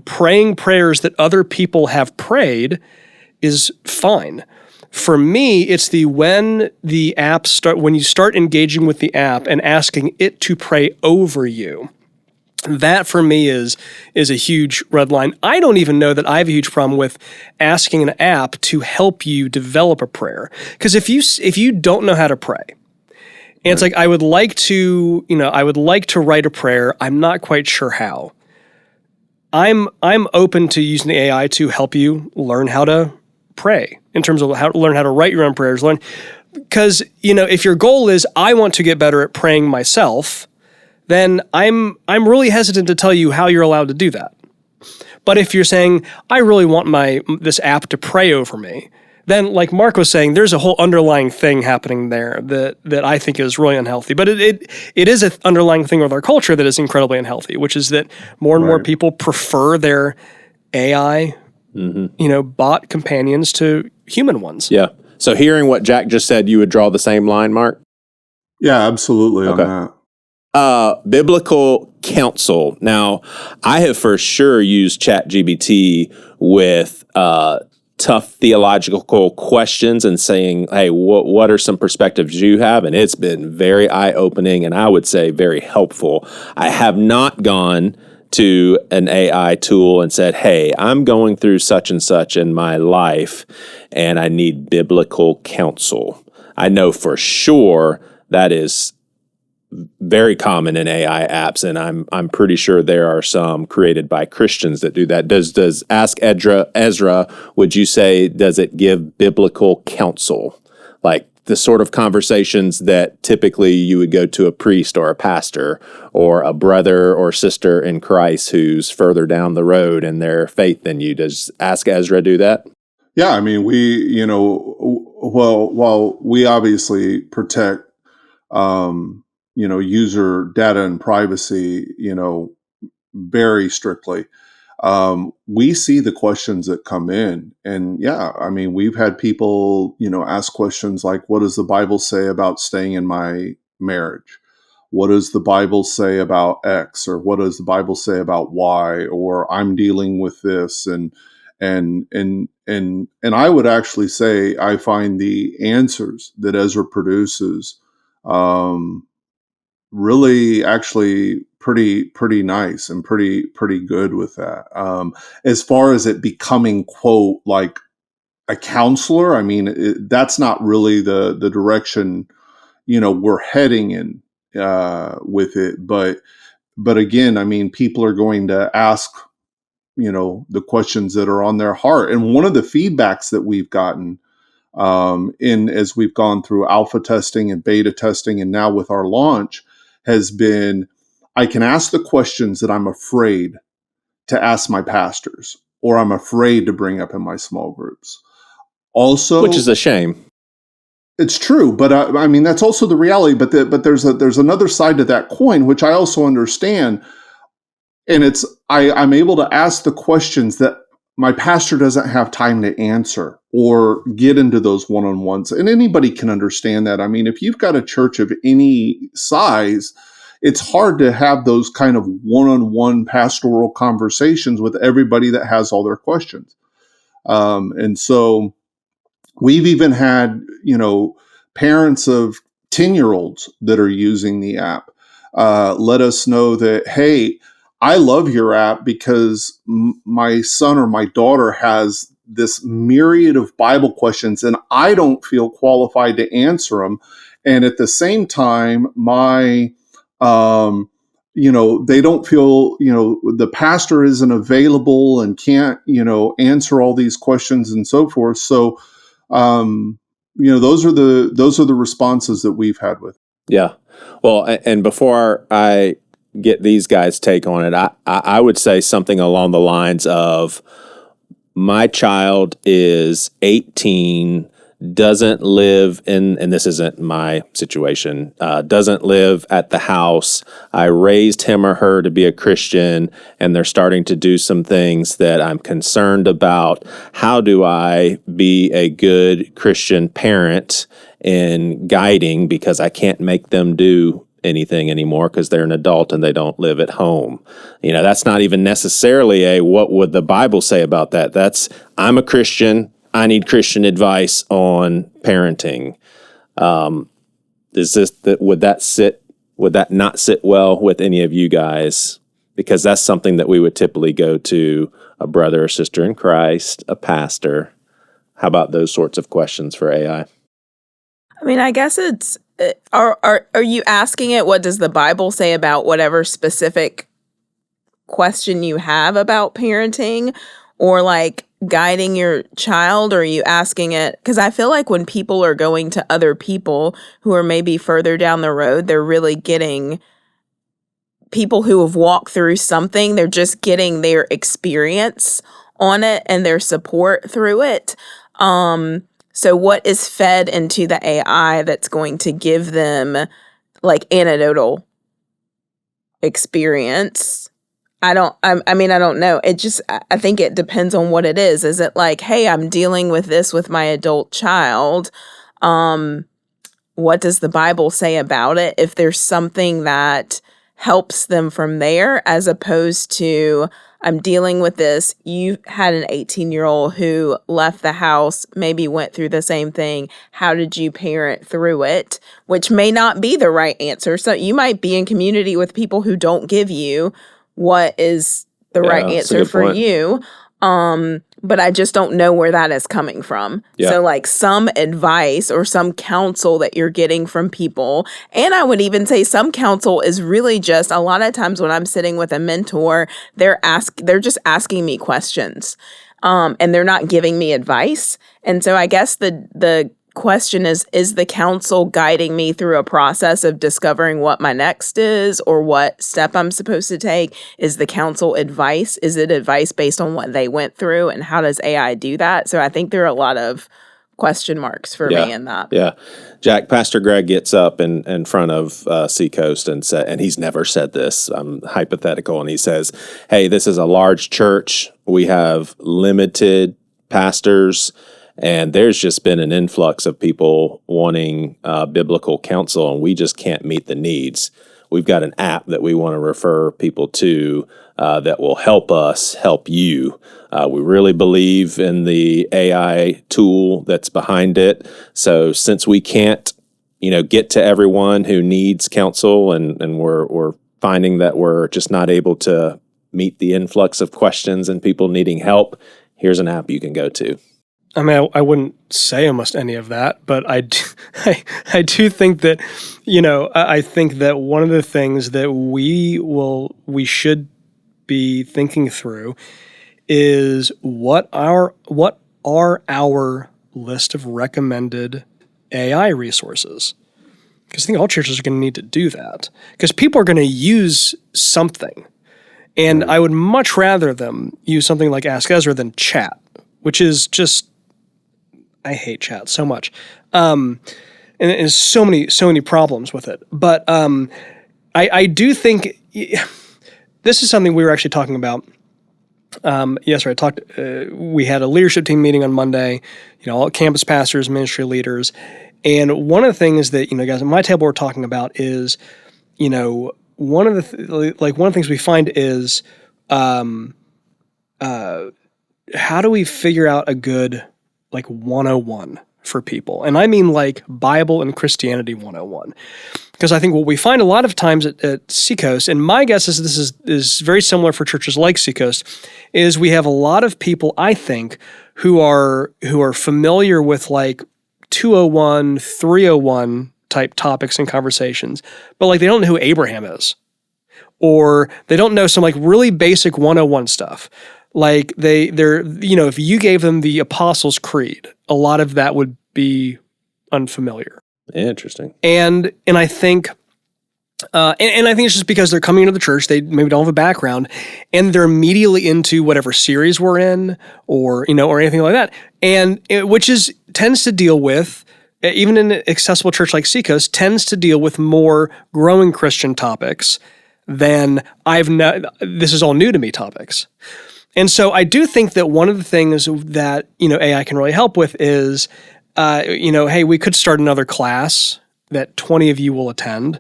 praying prayers that other people have prayed is fine. For me, it's when you start engaging with the app and asking it to pray over you. That for me is a huge red line. I don't even know that I have a huge problem with asking an app to help you develop a prayer. Because if you don't know how to pray, and it's like I would like to write a prayer, I'm not quite sure how. I'm open to using the AI to help you learn how to pray, in terms of how to learn how to write your own prayers. Because if your goal is I want to get better at praying myself, then I'm really hesitant to tell you how you're allowed to do that. But if you're saying I really want this app to pray over me, then like Marc was saying, there's a whole underlying thing happening there that I think is really unhealthy. But it is an underlying thing with our culture that is incredibly unhealthy, which is that more and more people prefer their AI bot companions to human ones. Yeah. So hearing what Jack just said, you would draw the same line, Marc? Yeah, absolutely on that. Biblical counsel. Now, I have for sure used ChatGPT with tough theological questions and saying, hey, what are some perspectives you have? And it's been very eye-opening and I would say very helpful. I have not gone to an AI tool and said, hey, I'm going through such and such in my life and I need biblical counsel. I know for sure that is very common in AI apps, and I'm pretty sure there are some created by Christians that do that. Does Ask Ezra, would you say, does it give biblical counsel? Like the sort of conversations that typically you would go to a priest or a pastor or a brother or sister in Christ who's further down the road in their faith than you. Does Ask Ezra do that? Yeah, I mean, while we obviously protect, user data and privacy, very strictly. We see the questions that come in, and yeah, I mean, we've had people, ask questions like, what does the Bible say about staying in my marriage? What does the Bible say about X, or what does the Bible say about Y, or I'm dealing with this, and I would actually say I find the answers that Ezra produces, really actually pretty nice and pretty good with that. As far as it becoming, quote, like a counselor, I mean, that's not really the direction, we're heading in with it. But again, I mean, people are going to ask, the questions that are on their heart. And one of the feedbacks that we've gotten as we've gone through alpha testing and beta testing, and now with our launch, has been, I can ask the questions that I'm afraid to ask my pastors, or I'm afraid to bring up in my small groups. Also, which is a shame. It's true, but I mean, that's also the reality. But there's another side to that coin, which I also understand, and it's I'm able to ask the questions that my pastor doesn't have time to answer or get into those one-on-ones. And anybody can understand that. I mean, if you've got a church of any size, it's hard to have those kind of one-on-one pastoral conversations with everybody that has all their questions. And so we've even had, parents of 10-year-olds that are using the app let us know that, hey, I love your app because my son or my daughter has this myriad of Bible questions and I don't feel qualified to answer them. And at the same time, my, they don't feel, the pastor isn't available and can't, answer all these questions and so forth. So, those are the responses that we've had with. Yeah. Well, and before I get these guys' take on it, I would say something along the lines of, my child is 18, doesn't live in, and this isn't my situation, doesn't live at the house. I raised him or her to be a Christian, and they're starting to do some things that I'm concerned about. How do I be a good Christian parent in guiding, because I can't make them do anything anymore because they're an adult and they don't live at home? That's not even necessarily a what would the Bible say about that. That's, I'm a Christian, I need Christian advice on parenting. Would that not sit well with any of you guys? Because that's something that we would typically go to a brother or sister in Christ, a pastor. How about those sorts of questions for AI? I mean, I guess it's, are you asking it, what does the Bible say about whatever specific question you have about parenting, or like guiding your child? Or are you asking it, because I feel like when people are going to other people who are maybe further down the road, they're really getting people who have walked through something. They're just getting their experience on it and their support through it. So what is fed into the AI that's going to give them like anecdotal experience? I don't know. I think it depends on what it is. Is it like, hey, I'm dealing with this with my adult child. What does the Bible say about it? If there's something that helps them from there, as opposed to, I'm dealing with this. You had an 18-year-old who left the house, maybe went through the same thing. How did you parent through it? Which may not be the right answer. So you might be in community with people who don't give you what is the right answer for point. You. But I just don't know where that is coming from. Yeah. So like some advice or some counsel that you're getting from people. And I would even say some counsel is really just, a lot of times when I'm sitting with a mentor, they're just asking me questions. And they're not giving me advice. And so I guess the question is the counsel guiding me through a process of discovering what my next is or what step I'm supposed to take? Is the counsel advice? Is it advice based on what they went through? And how does AI do that? So I think there are a lot of question marks for me in that. Yeah. Jack, Pastor Greg gets up in front of Seacoast and he's never said this, hypothetical, and he says, hey, this is a large church. We have limited pastors. And there's just been an influx of people wanting biblical counsel, and we just can't meet the needs. We've got an app that we want to refer people to that will help us help you. We really believe in the AI tool that's behind it. So since we can't, get to everyone who needs counsel, and we're finding that we're just not able to meet the influx of questions and people needing help, here's an app you can go to. I mean, I wouldn't say almost any of that, but I do think that, I think that one of the things that we should be thinking through is what are our list of recommended AI resources? Because I think all churches are going to need to do that, because people are going to use something. And I would much rather them use something like Ask Ezra than chat, which is just, I hate chat so much. And there's so many problems with it. But I do think this is something we were actually talking about. We had a leadership team meeting on Monday, all campus pastors, ministry leaders. And one of the things that, guys at my table were talking about is, one of the things we find is how do we figure out a good 101 for people? And I mean Bible and Christianity 101. Because I think what we find a lot of times at Seacoast, and my guess is this is very similar for churches like Seacoast, is we have a lot of people, I think, who are familiar with 201, 301 type topics and conversations, but they don't know who Abraham is. Or they don't know some really basic 101 stuff. They're if you gave them the Apostles' Creed, a lot of that would be unfamiliar. Interesting. And I think And I think it's just because they're coming into the church, they maybe don't have a background, and they're immediately into whatever series we're in, or anything like that, and which tends to deal with, even in an accessible church like Seacoast, tends to deal with more growing Christian topics than this is all new to me topics. And so I do think that one of the things that AI can really help with is, hey, we could start another class that 20 of you will attend.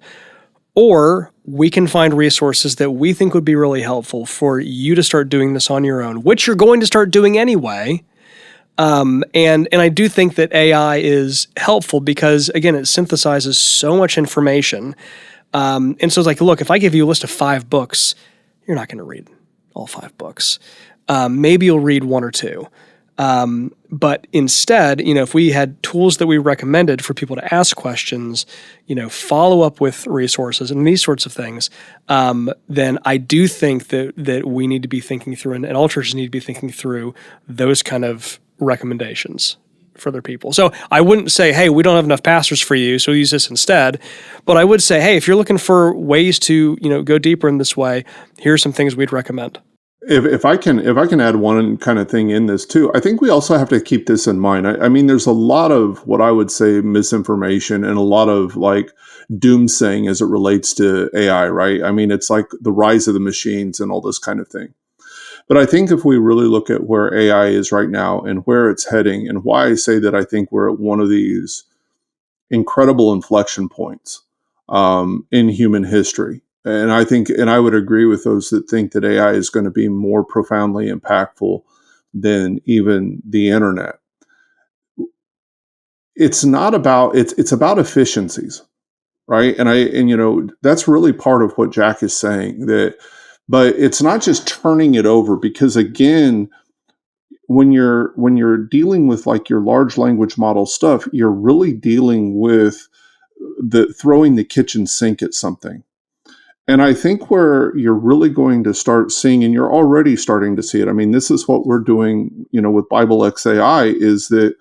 Or we can find resources that we think would be really helpful for you to start doing this on your own, which you're going to start doing anyway. And I do think that AI is helpful because, again, it synthesizes so much information. And so it's like, look, if I give you a list of 5 books, you're not going to read all 5 books. Maybe you'll read 1 or 2. But instead, if we had tools that we recommended for people to ask questions, follow up with resources and these sorts of things, then I do think that we need to be thinking through, and all churches need to be thinking through those kind of recommendations for their people. So I wouldn't say, hey, we don't have enough pastors for you, so use this instead. But I would say, hey, if you're looking for ways to, go deeper in this way, here's some things we'd recommend. If I can add one kind of thing in this too, I think we also have to keep this in mind. I mean, there's a lot of what I would say misinformation and a lot of like doomsaying as it relates to AI, right? I mean, it's like the rise of the machines and all this kind of thing. But I think if we really look at where AI is right now and where it's heading, and why I say that I think we're at one of these incredible inflection points in human history. And I would agree with those that think that AI is going to be more profoundly impactful than even the internet. It's about efficiencies, right? And that's really part of what Jack is saying, but it's not just turning it over, because again, when you're dealing with like your large language model stuff, you're really dealing with throwing the kitchen sink at something. And I think where you're really going to start seeing, and you're already starting to see it, I mean, this is what we're doing, with Bible XAI, is that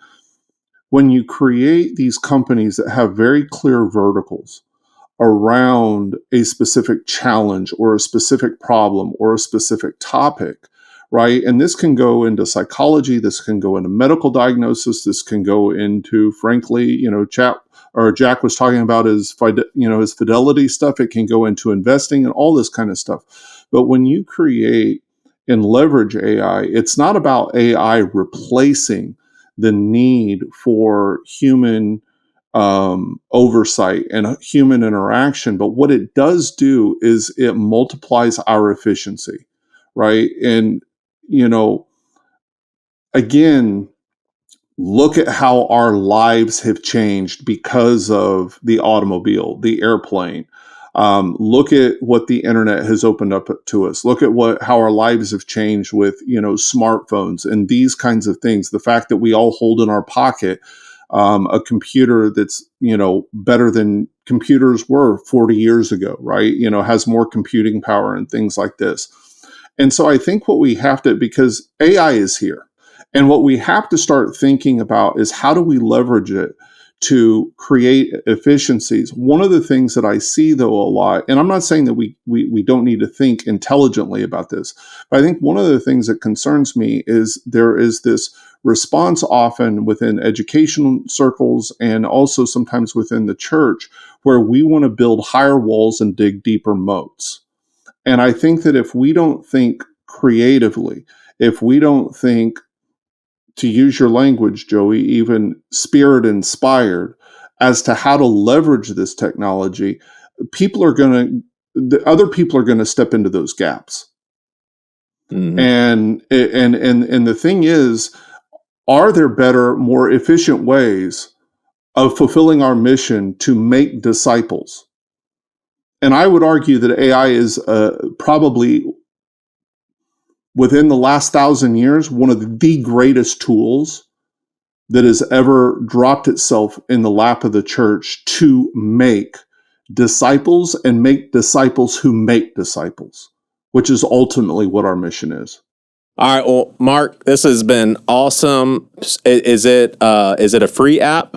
when you create these companies that have very clear verticals around a specific challenge or a specific problem or a specific topic, right? And this can go into psychology, this can go into medical diagnosis, this can go into, frankly, Jack was talking about his fidelity stuff. It can go into investing and all this kind of stuff. But when you create and leverage AI, it's not about AI replacing the need for human oversight and human interaction. But what it does do is it multiplies our efficiency, right? And, again, look at how our lives have changed because of the automobile, the airplane. Look at what the internet has opened up to us. Look at how our lives have changed with, smartphones and these kinds of things. The fact that we all hold in our pocket a computer that's, better than computers were 40 years ago, right? Has more computing power and things like this. And so I think what we have to, because AI is here, and what we have to start thinking about is how do we leverage it to create efficiencies. One of the things that I see, though, a lot, and I'm not saying that we don't need to think intelligently about this, but I think one of the things that concerns me is there is this response often within educational circles and also sometimes within the church where we want to build higher walls and dig deeper moats. And I think that if we don't think creatively, if we don't think, to use your language, Joey, even spirit inspired as to how to leverage this technology, other people are going to step into those gaps. Mm-hmm. And the thing is, are there better, more efficient ways of fulfilling our mission to make disciples? And I would argue that AI is probably, within the last 1,000 years, one of the greatest tools that has ever dropped itself in the lap of the church to make disciples and make disciples who make disciples, which is ultimately what our mission is. All right, well, Marc, this has been awesome. Is it a free app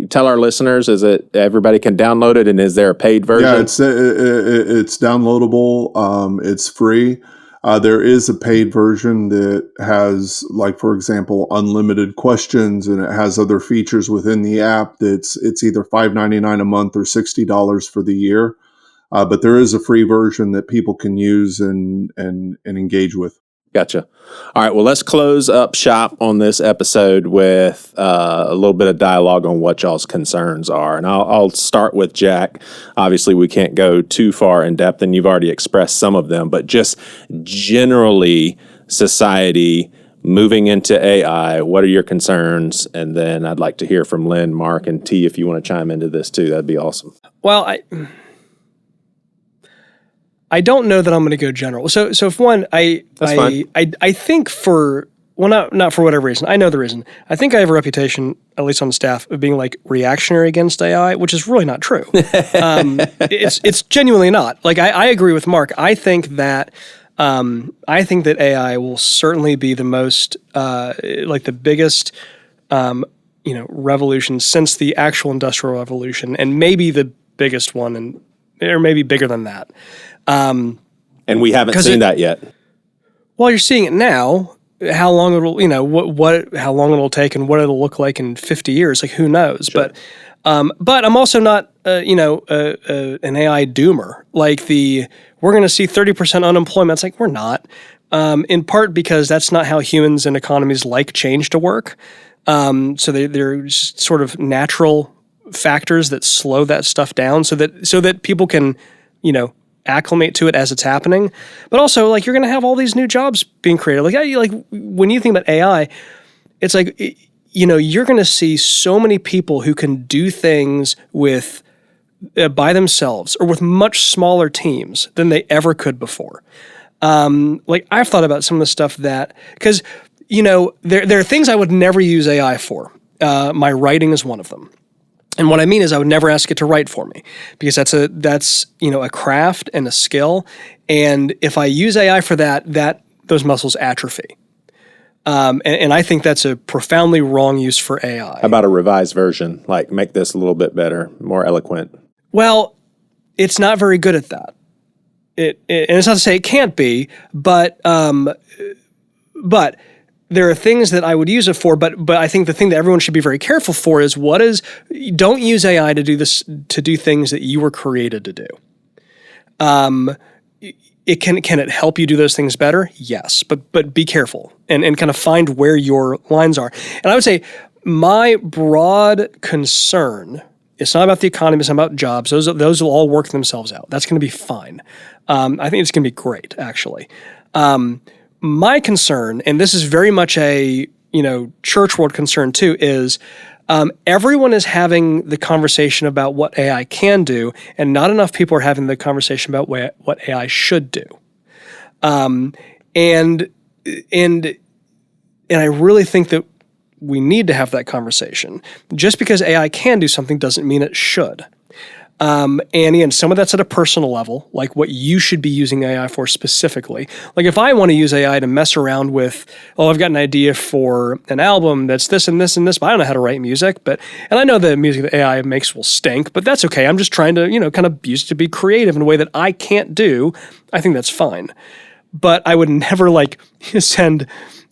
tell our listeners, is it everybody can download it, and is there a paid version? Yeah, it's downloadable. It's free. There is a paid version that has, like, for example, unlimited questions, and it has other features within the app. It's either $5.99 a month or $60 for the year. But there is a free version that people can use and engage with. Gotcha. All right. Well, let's close up shop on this episode with a little bit of dialogue on what y'all's concerns are. And I'll start with Jack. Obviously, we can't go too far in depth, and you've already expressed some of them, but just generally, society moving into AI, what are your concerns? And then I'd like to hear from Lynne, Marc, and T if you want to chime into this too. That'd be awesome. Well, I don't know that I'm going to go general. So if one, I think for, well, not for whatever reason. I know the reason. I think I have a reputation, at least on the staff, of being like reactionary against AI, which is really not true. It's genuinely not. Like I agree with Marc. I think that AI will certainly be the most, like the biggest, revolution since the actual Industrial Revolution, and maybe the biggest one, or maybe bigger than that. And we haven't seen that yet. Well, you're seeing it now. How long it'll, how long it'll take, and what it'll look like in 50 years, like who knows? Sure. But I'm also not, an AI doomer. Like we're going to see 30% unemployment. It's like we're not. In part because that's not how humans and economies like change to work. So they're just sort of natural factors that slow that stuff down, so that people can, acclimate to it as it's happening. But also, like, you're going to have all these new jobs being created. Like when you think about AI, it's like, you're going to see so many people who can do things with by themselves or with much smaller teams than they ever could before. Like I've thought about some of the stuff that, because there are things I would never use AI for. My writing is one of them. And what I mean is I would never ask it to write for me, because that's a craft and a skill. And if I use AI for those muscles atrophy. And I think that's a profoundly wrong use for AI. How about a revised version? Like, make this a little bit better, more eloquent. Well, it's not very good at that. And it's not to say it can't be, but there are things that I would use it for, but I think the thing that everyone should be very careful for is don't use AI to do things that you were created to do. Can it help you do those things better? Yes, but be careful and kind of find where your lines are. And I would say my broad concern, it's not about the economy, it's not about jobs. Those will all work themselves out. That's going to be fine. I think it's going to be great, actually. My concern, and this is very much a church world concern too, is everyone is having the conversation about what AI can do, and not enough people are having the conversation about what AI should do. And I really think that we need to have that conversation. Just because AI can do something doesn't mean it should. And again, some of that's at a personal level, like what you should be using AI for specifically. Like if I want to use AI to mess around with, I've got an idea for an album that's this and this and this, but I don't know how to write music. And I know the music that AI makes will stink, but that's okay. I'm just trying to, kind of use it to be creative in a way that I can't do. I think that's fine. But I would never send,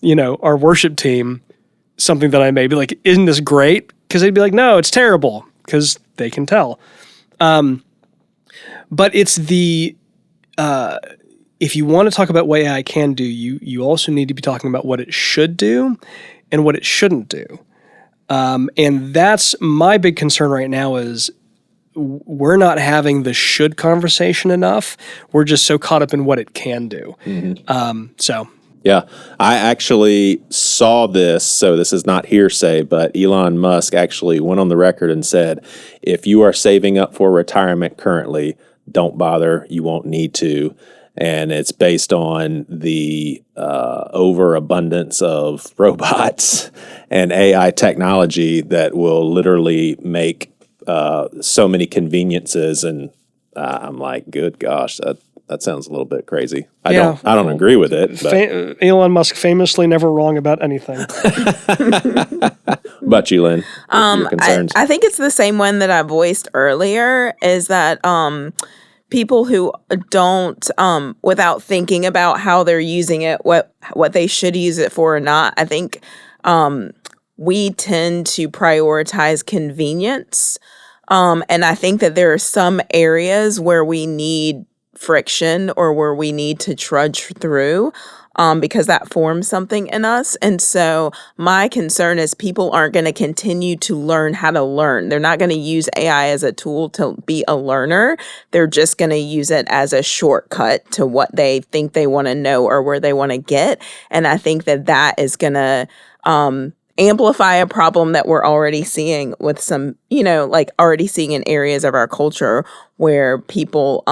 our worship team something that I made, be like, isn't this great? Because they'd be like, no, it's terrible, because they can tell. But it's if you want to talk about what AI can do, you also need to be talking about what it should do and what it shouldn't do. And that's my big concern right now is we're not having the should conversation enough. We're just so caught up in what it can do. Mm-hmm. Yeah, I actually saw this, so this is not hearsay, but Elon Musk actually went on the record and said, if you are saving up for retirement currently, don't bother, you won't need to. And it's based on the overabundance of robots and AI technology that will literally make so many conveniences. And I'm like, good gosh, that sounds a little bit crazy. I don't agree with it. But. Elon Musk famously never wrong about anything. about you, Lynn? Your concerns? I think it's the same one that I voiced earlier, is that people who don't, without thinking about how they're using it, what they should use it for or not, I think we tend to prioritize convenience. And I think that there are some areas where we need friction or where we need to trudge through. Because that forms something in us. And so my concern is people aren't going to continue to learn how to learn. They're not going to use AI as a tool to be a learner. They're just going to use it as a shortcut to what they think they want to know or where they want to get. And I think that that is going to amplify a problem that we're already seeing with some, like already seeing in areas of our culture where people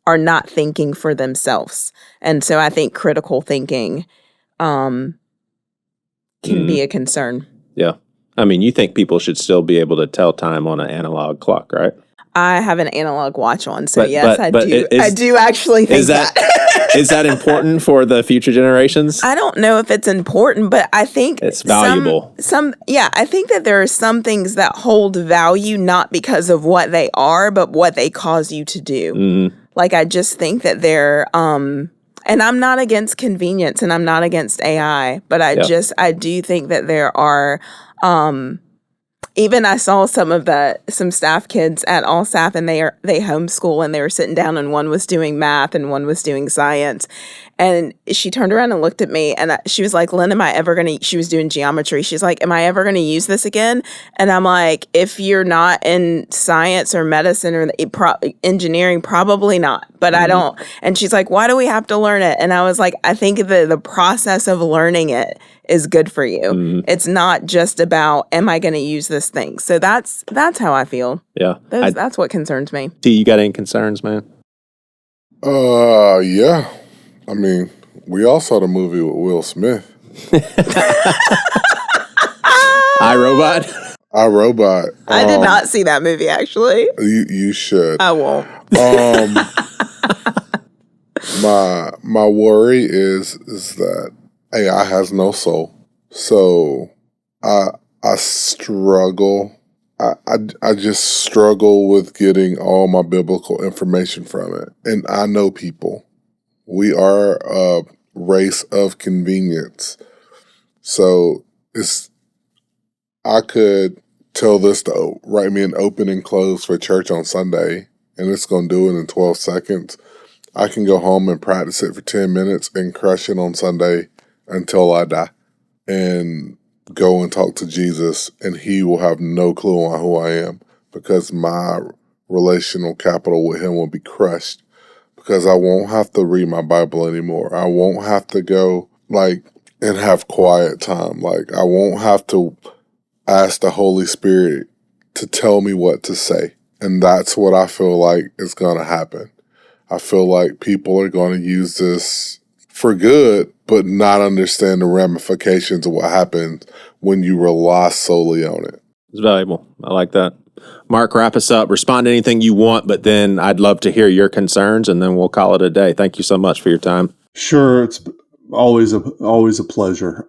are not thinking for themselves. And so I think critical thinking can be a concern. Yeah. I mean, you think people should still be able to tell time on an analog clock, right? I have an analog watch on, so yes, I but do. I do actually think that. Is that important for the future generations? I don't know if it's important, but I think it's valuable. I think that there are some things that hold value not because of what they are, but what they cause you to do. Mm-hmm. Like, I just think that they're, and I'm not against convenience and I'm not against AI, but I do think that there are, even I saw some staff kids at Allsap, and they homeschool, and they were sitting down, and one was doing math and one was doing science. And she turned around and looked at me, and she was like, Lynn, she was doing geometry. She's like, am I ever going to use this again? And I'm like, if you're not in science or medicine or engineering, probably not. But I don't. And she's like, why do we have to learn it? And I was like, I think the process of learning it is good for you. Mm-hmm. It's not just about, am I going to use this thing? So that's how I feel. Yeah. That's what concerns me. Do you got any concerns, man? Yeah. I mean, we all saw the movie with Will Smith. iRobot? iRobot. I did not see that movie, actually. You should. I won't. My worry is that AI has no soul. So I struggle. I just struggle with getting all my biblical information from it. And I know people. We are a race of convenience. So I could tell this to write me an open and close for church on Sunday, and it's going to do it in 12 seconds. I can go home and practice it for 10 minutes and crush it on Sunday until I die and go and talk to Jesus, and he will have no clue on who I am because my relational capital with him will be crushed. Because I won't have to read my Bible anymore. I won't have to go and have quiet time. I won't have to ask the Holy Spirit to tell me what to say. And that's what I feel like is going to happen. I feel like people are going to use this for good, but not understand the ramifications of what happens when you rely solely on it. It's valuable. I like that. Marc, wrap us up. Respond to anything you want, but then I'd love to hear your concerns, and then we'll call it a day. Thank you so much for your time. Sure, it's always a pleasure.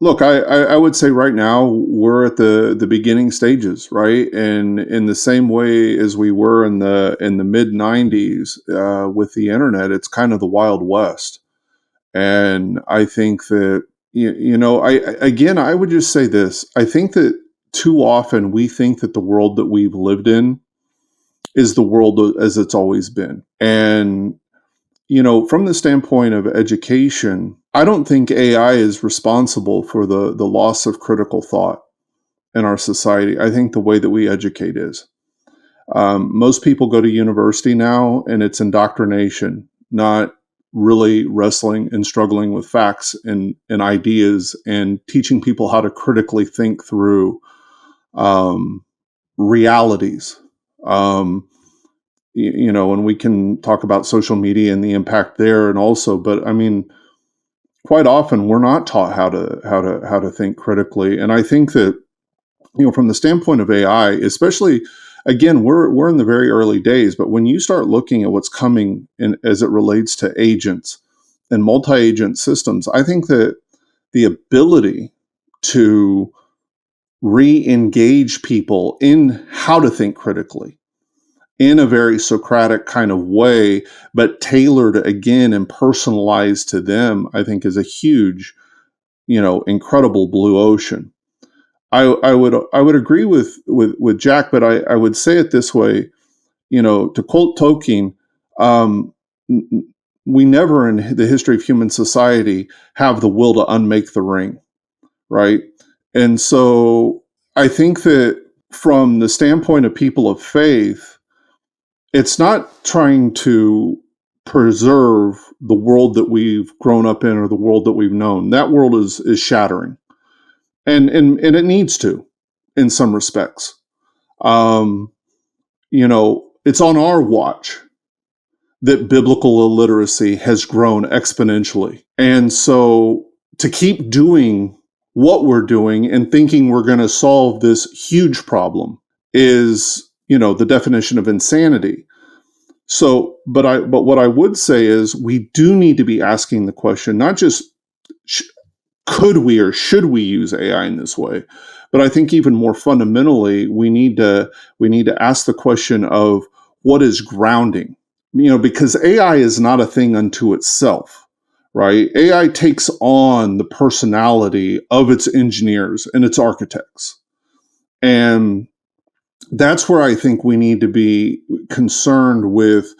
Look, I would say right now we're at the beginning stages, right? And in the same way as we were in the mid '90s with the internet, it's kind of the Wild West. And I think that I would just say this. I think that too often we think that the world that we've lived in is the world as it's always been. And, from the standpoint of education, I don't think AI is responsible for the loss of critical thought in our society. I think the way that we educate is. Most people go to university now, and it's indoctrination, not really wrestling and struggling with facts and ideas and teaching people how to critically think through realities. And we can talk about social media and the impact there, and also, but I mean, quite often we're not taught how to think critically. And I think that, from the standpoint of AI, especially, again, we're in the very early days, but when you start looking at what's coming as it relates to agents and multi-agent systems, I think that the ability to re-engage people in how to think critically in a very Socratic kind of way, but tailored again and personalized to them, I think is a huge, incredible blue ocean. I would agree with Jack, but I would say it this way, to quote Tolkien, we never in the history of human society have the will to unmake the ring, right? And so I think that from the standpoint of people of faith, it's not trying to preserve the world that we've grown up in or the world that we've known. That world is shattering. And it needs to, in some respects. It's on our watch that biblical illiteracy has grown exponentially. And so to keep doing what we're doing and thinking we're going to solve this huge problem is, the definition of insanity. So, but what I would say is we do need to be asking the question, not just could we or should we use AI in this way, but I think even more fundamentally, we need to ask the question of what is grounding, because AI is not a thing unto itself, right? AI takes on the personality of its engineers and its architects. And that's where I think we need to be concerned with,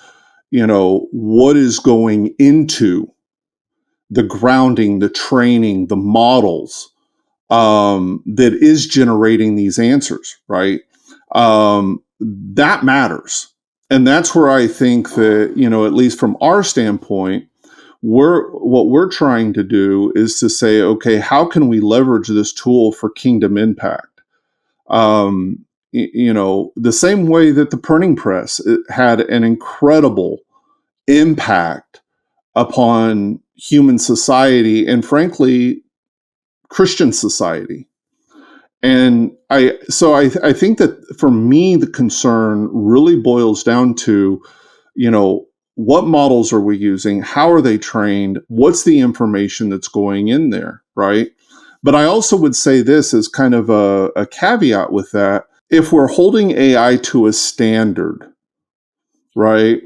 what is going into the grounding, the training, the models that is generating these answers, right? That matters. And that's where I think that, at least from our standpoint, what we're trying to do is to say, okay, how can we leverage this tool for kingdom impact? The same way that the printing press had an incredible impact upon human society and frankly, Christian society. And I think that for me, the concern really boils down to, what models are we using? How are they trained? What's the information that's going in there, right? But I also would say this as kind of a caveat with that. If we're holding AI to a standard, right,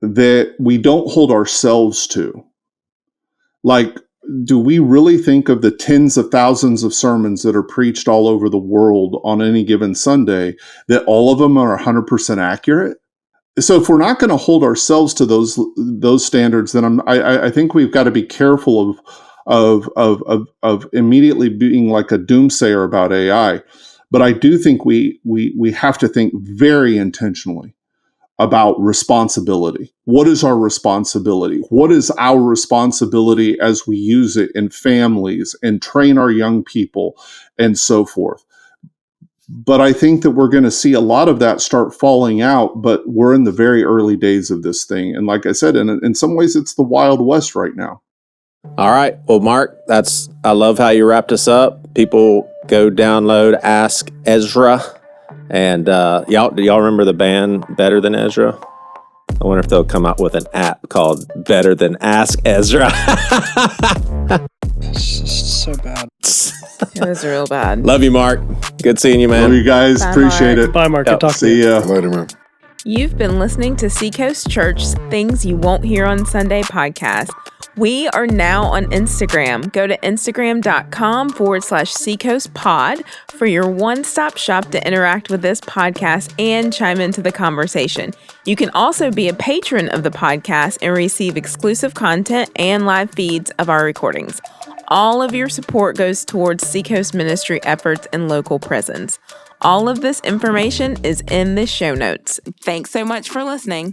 that we don't hold ourselves to, like, do we really think of the tens of thousands of sermons that are preached all over the world on any given Sunday, that all of them are 100% accurate? So if we're not going to hold ourselves to those standards, then I think we've got to be careful of immediately being like a doomsayer about AI. But I do think we have to think very intentionally about responsibility. What is our responsibility? What is our responsibility as we use it in families and train our young people and so forth? But I think that we're going to see a lot of that start falling out, but we're in the very early days of this thing. And like I said, in some ways, it's the Wild West right now. All right. Well, Marc, I love how you wrapped us up. People go download Ask Ezra. And y'all remember the band Better Than Ezra? I wonder if they'll come out with an app called Better Than Ask Ezra. So bad. It was real bad. Love you, Marc. Good seeing you, man. Love you guys. Bye, Appreciate Marc. it. Bye, Marc. Good talking to See you. ya. Later, man. You've been listening to Seacoast Church's Things You Won't Hear on Sunday podcast. We are now on Instagram. Go to instagram.com/SeacoastPod for your one-stop shop to interact with this podcast and chime into the conversation. You can also be a patron of the podcast and receive exclusive content and live feeds of our recordings. All of your support goes towards Seacoast ministry efforts and local presence. All of this information is in the show notes. Thanks so much for listening.